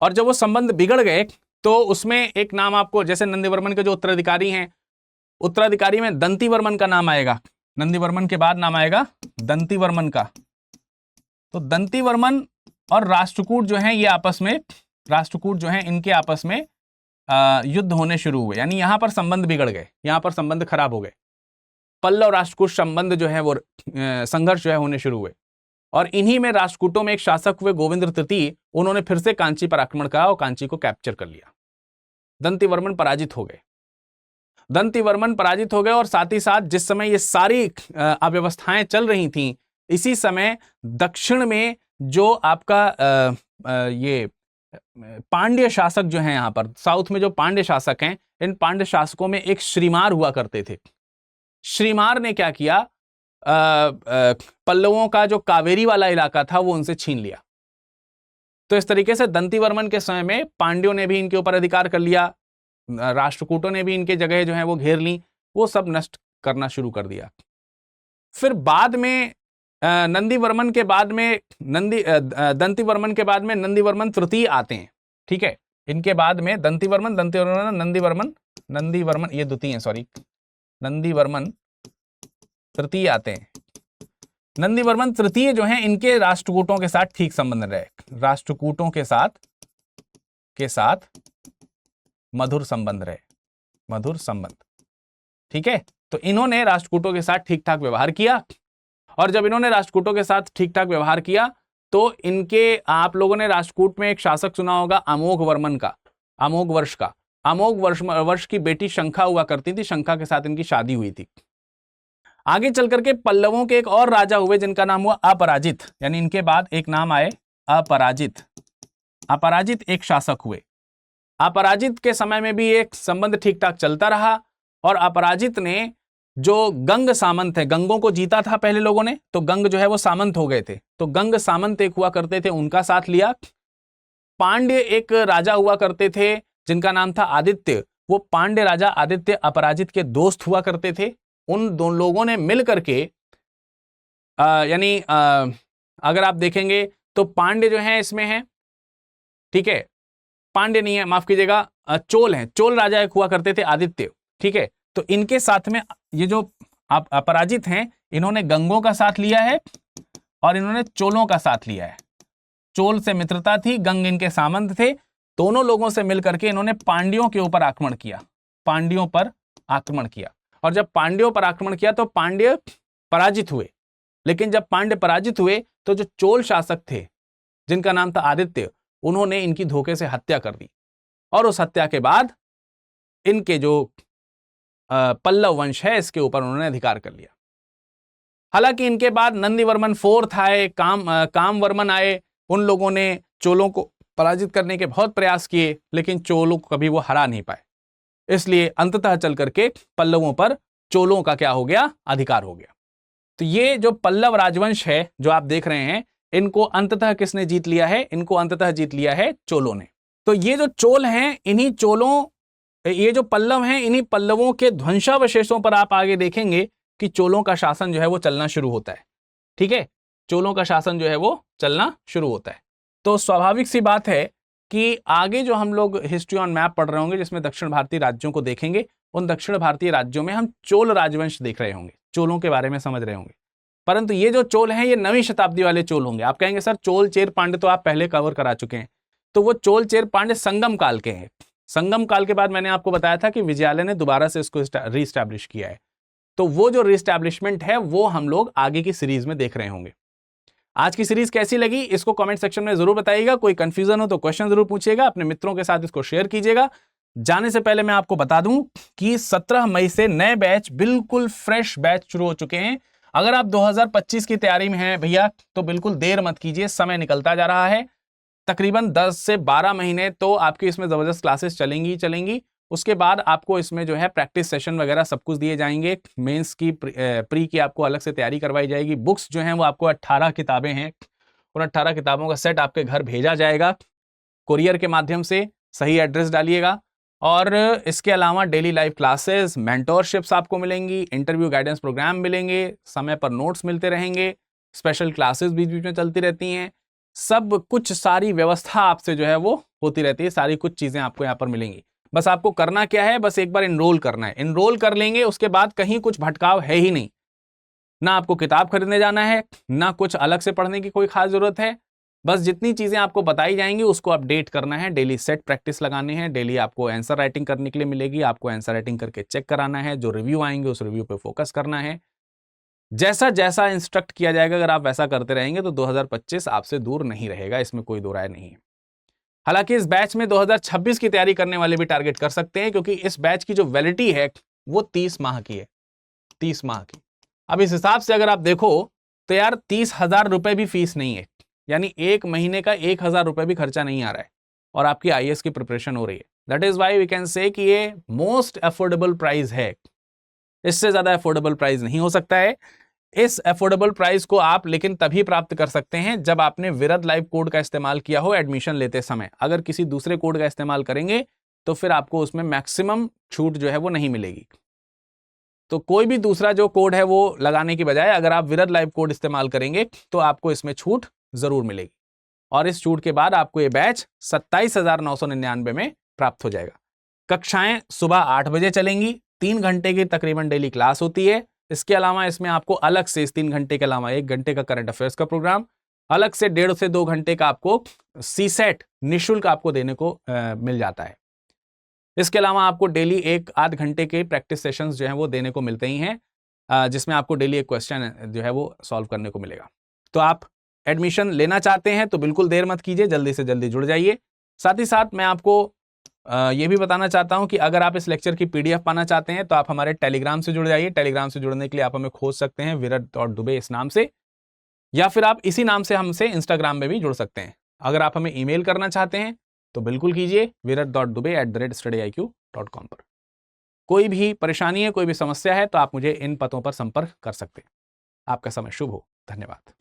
और जब वो संबंध बिगड़ गए तो उसमें एक नाम आपको, जैसे नंदीवर्मन के जो उत्तराधिकारी हैं, उत्तराधिकारी में दंतिवर्मन का नाम आएगा। नंदीवर्मन के बाद नाम आएगा दंतिवर्मन का। तो दंतिवर्मन और राष्ट्रकूट जो है, ये आपस में, राष्ट्रकूट जो है, इनके आपस में युद्ध होने शुरू हुए, यानी यहां पर संबंध बिगड़ गए, यहां पर संबंध खराब हो गए। पल्लव राष्ट्रकूट संबंध जो है वो संघर्ष जो है होने शुरू हुए, और इन्हीं में राष्ट्रकूटों में एक शासक हुए गोविंद तृतीय, उन्होंने फिर से कांची पर आक्रमण करा और कांची को कैप्चर कर लिया। दंतिवर्मन पराजित हो गए, दंतिवर्मन पराजित हो गए, और साथ ही साथ जिस समय ये सारी अव्यवस्थाएं चल रही थीं, इसी समय दक्षिण में जो आपका ये पांड्य शासक जो हैं, यहां पर साउथ में जो पांड्य शासक हैं, इन पांड्य शासकों में एक श्रीमार हुआ करते थे। श्रीमार ने क्या किया, पल्लवों का जो कावेरी वाला इलाका था वो उनसे छीन लिया। तो इस तरीके से दंतिवर्मन के समय में पांड्यों ने भी इनके ऊपर अधिकार कर लिया, राष्ट्रकूटों ने भी इनके जगह जो है वो घेर ली, वो सब नष्ट करना शुरू कर दिया। फिर बाद में नंदीवर्मन के बाद में दंतिवर्मन के बाद में नंदीवर्मन तृतीय आते हैं, ठीक है। इनके बाद में दंतिवर्मन, नंदीवर्मन ये द्वितीय है, सॉरी, नंदीवर्मन तृतीय आते हैं। नंदीवर्मन तृतीय जो हैं, इनके राष्ट्रकूटों के साथ ठीक संबंध रहे, राष्ट्रकूटों के साथ मधुर संबंध रहे, मधुर संबंध, ठीक है। तो इन्होंने राष्ट्रकूटों के साथ ठीक ठाक व्यवहार किया, और जब इन्होंने राष्ट्रकूटों के साथ ठीक ठाक व्यवहार किया तो इनके, आप लोगों ने राष्ट्रकूट में एक शासक सुना होगा अमोघ वर्मन का, अमोघ वर्ष की बेटी शंखा हुआ करती थी, शंखा के साथ इनकी शादी हुई थी। आगे चल करके पल्लवों के एक और राजा हुए जिनका नाम हुआ अपराजित, यानी इनके बाद एक नाम आए अपराजित। अपराजित एक शासक हुए। अपराजित के समय में भी एक संबंध ठीक ठाक चलता रहा, और अपराजित ने जो गंग सामंत है, गंगों को जीता था पहले लोगों ने, तो गंग जो है वो सामंत हो गए थे, तो गंग सामंत एक हुआ करते थे, उनका साथ लिया। पांड्य एक राजा हुआ करते थे जिनका नाम था आदित्य, वो पांड्य राजा आदित्य अपराजित के दोस्त हुआ करते थे। उन दो लोगों ने मिल करके यानी अगर आप देखेंगे तो पांड्य जो है इसमें है, ठीक है, पांड्य नहीं है, माफ कीजिएगा, चोल हैं, चोल राजा एक हुआ करते थे आदित्य, ठीक है। तो इनके साथ में ये जो अपराजित हैं, इन्होंने गंगों का साथ लिया है और इन्होंने चोलों का साथ लिया है। चोल से मित्रता थी, गंग इनके सामंत थे, दोनों लोगों से मिलकर के इन्होंने पांड्यों के ऊपर आक्रमण किया, पांड्यों पर आक्रमण किया। और जब पांड्यों पर आक्रमण किया तो पांड्य पराजित हुए, लेकिन जब पांड्य पराजित हुए तो जो चोल शासक थे जिनका नाम था आदित्य, उन्होंने इनकी धोखे से हत्या कर दी, और उस हत्या के बाद इनके जो पल्लव वंश है इसके ऊपर उन्होंने अधिकार कर लिया। हालांकि इनके बाद नंदीवर्मन फोर्थ आए, कामवर्मन आए, उन लोगों ने चोलों को पराजित करने के बहुत प्रयास किए, लेकिन चोलों को कभी वो हरा नहीं पाए, इसलिए अंततः चल करके पल्लवों पर चोलों का क्या हो गया, अधिकार हो गया। तो ये जो पल्लव राजवंश है जो आप देख रहे हैं, इनको अंततः किसने जीत लिया है, इनको अंततः जीत लिया है चोलों ने। तो ये जो चोल हैं, इन्हीं चोलों, ये जो पल्लव हैं, इन्हीं पल्लवों के ध्वंसावशेषों पर आप आगे देखेंगे कि चोलों का शासन जो है वो चलना शुरू होता है, ठीक है, चोलों का शासन जो है वो चलना शुरू होता है। तो स्वाभाविक सी बात है कि आगे जो हम लोग हिस्ट्री ऑन मैप पढ़ रहे होंगे, जिसमें दक्षिण भारतीय राज्यों को देखेंगे, उन दक्षिण भारतीय राज्यों में हम चोल राजवंश देख रहे होंगे, चोलों के बारे में समझ रहे होंगे। परंतु ये जो चोल हैं, ये 9वीं शताब्दी वाले चोल होंगे। आप कहेंगे सर चोल चेर पांड्य तो आप पहले कवर करा चुके हैं, तो वो चोल चेर पांड्य संगम काल के हैं। संगम काल के बाद मैंने आपको बताया था कि विजयालय ने दोबारा से इसको रीस्टैब्लिश किया है, तो वो जो रीस्टैब्लिशमेंट है वो हम लोग आगे की सीरीज में देख रहे होंगे। आज की सीरीज कैसी लगी इसको कमेंट सेक्शन में जरूर बताइएगा। कोई कंफ्यूजन हो तो क्वेश्चन जरूर पूछिएगा, अपने मित्रों के साथ इसको शेयर कीजिएगा। जाने से पहले मैं आपको बता दूं कि 17 मई से नए बैच, बिल्कुल फ्रेश बैच शुरू हो चुके हैं। अगर आप 2025 की तैयारी में हैं भैया, तो बिल्कुल देर मत कीजिए, समय निकलता जा रहा है। तकरीबन 10 से 12 महीने तो आपकी इसमें जबरदस्त क्लासेस चलेंगी। उसके बाद आपको इसमें जो है प्रैक्टिस सेशन वगैरह सब कुछ दिए जाएंगे। मेंस की प्री की आपको अलग से तैयारी करवाई जाएगी। बुक्स जो हैं वो आपको 18 किताबें हैं, उन 18 किताबों का सेट आपके घर भेजा जाएगा कुरियर के माध्यम से। सही एड्रेस डालिएगा। और इसके अलावा डेली लाइव क्लासेस, मेंटोरशिप्स आपको मिलेंगी, इंटरव्यू गाइडेंस प्रोग्राम मिलेंगे, समय पर नोट्स मिलते रहेंगे, स्पेशल क्लासेस बीच बीच में चलती रहती हैं, सब कुछ सारी व्यवस्था आपसे जो है वो होती रहती है। सारी कुछ चीज़ें आपको यहाँ पर मिलेंगी। बस आपको करना क्या है, बस एक बार इनरोल करना है। इनरोल कर लेंगे, उसके बाद कहीं कुछ भटकाव है ही नहीं। ना आपको किताब खरीदने जाना है, ना कुछ अलग से पढ़ने की कोई खास जरूरत है। बस जितनी चीज़ें आपको बताई जाएंगी उसको अपडेट करना है, डेली सेट प्रैक्टिस लगानी है, डेली आपको आंसर राइटिंग करने के लिए मिलेगी, आपको आंसर राइटिंग करके चेक कराना है, जो रिव्यू आएंगे उस रिव्यू पे फोकस करना है। जैसा जैसा इंस्ट्रक्ट किया जाएगा अगर आप वैसा करते रहेंगे तो 2025 आपसे दूर नहीं रहेगा, इसमें कोई दो राय नहीं है। हालांकि इस बैच में 2026 की तैयारी करने वाले भी टारगेट कर सकते हैं, क्योंकि इस बैच की जो वैलिडिटी है वो 30 माह की है, 30 माह की। अब इस हिसाब से अगर आप देखो तो यार 30,000 रुपए भी फीस नहीं है, यानी एक महीने का 1,000 रुपए भी खर्चा नहीं आ रहा है और आपकी आईएएस की प्रिपरेशन हो रही है। That is why we can say कि ये मोस्ट अफोर्डेबल प्राइस है, इससे ज्यादा अफोर्डेबल प्राइस नहीं हो सकता है। इस अफोर्डेबल प्राइस को आप लेकिन तभी प्राप्त कर सकते हैं जब आपने विरद लाइव कोड का इस्तेमाल किया हो एडमिशन लेते समय। अगर किसी दूसरे कोड का इस्तेमाल करेंगे तो फिर आपको उसमें मैक्सिमम छूट जो है वो नहीं मिलेगी। तो कोई भी दूसरा जो कोड है वो लगाने की बजाय अगर आप विरद लाइव कोड इस्तेमाल करेंगे तो आपको इसमें छूट जरूर मिलेगी, और इस छूट के बाद आपको ये बैच 27,999 में प्राप्त हो जाएगा। कक्षाएं सुबह 8 बजे चलेंगी, 3 घंटे की तकरीबन डेली क्लास होती है। इसके अलावा इसमें आपको अलग से इस 3 घंटे के अलावा 1 घंटे का करंट अफेयर्स का प्रोग्राम, अलग से 1.5 से 2 घंटे का आपको सीसेट निःशुल्क आपको देने को मिल जाता है। इसके अलावा आपको डेली 1 आध घंटे के प्रैक्टिस सेशंस जो हैं वो देने को मिलते ही हैं, जिसमें आपको डेली एक क्वेश्चन जो है वो सॉल्व करने को मिलेगा। तो आप एडमिशन लेना चाहते हैं तो बिल्कुल देर मत कीजिए, जल्दी से जल्दी जुड़ जाइए। साथ ही साथ मैं आपको ये भी बताना चाहता हूं कि अगर आप इस लेक्चर की पीडीएफ पाना चाहते हैं तो आप हमारे टेलीग्राम से जुड़ जाइए। टेलीग्राम से जुड़ने के लिए आप हमें खोज सकते हैं virat.dubey इस नाम से, या फिर आप इसी नाम से हमसे इंस्टाग्राम में भी जुड़ सकते हैं। अगर आप हमें ईमेल करना चाहते हैं तो बिल्कुल कीजिए virat.dubey@studyIQ.com पर। कोई भी परेशानी है, कोई भी समस्या है तो आप मुझे इन पतों पर संपर्क कर सकते हैं। आपका समय शुभ हो। धन्यवाद।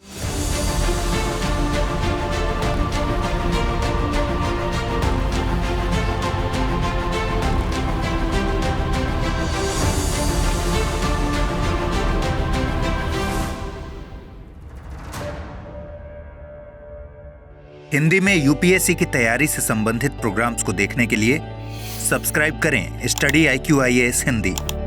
हिंदी में यूपीएससी की तैयारी से संबंधित प्रोग्राम्स को देखने के लिए सब्सक्राइब करें स्टडी IQ IAS हिंदी।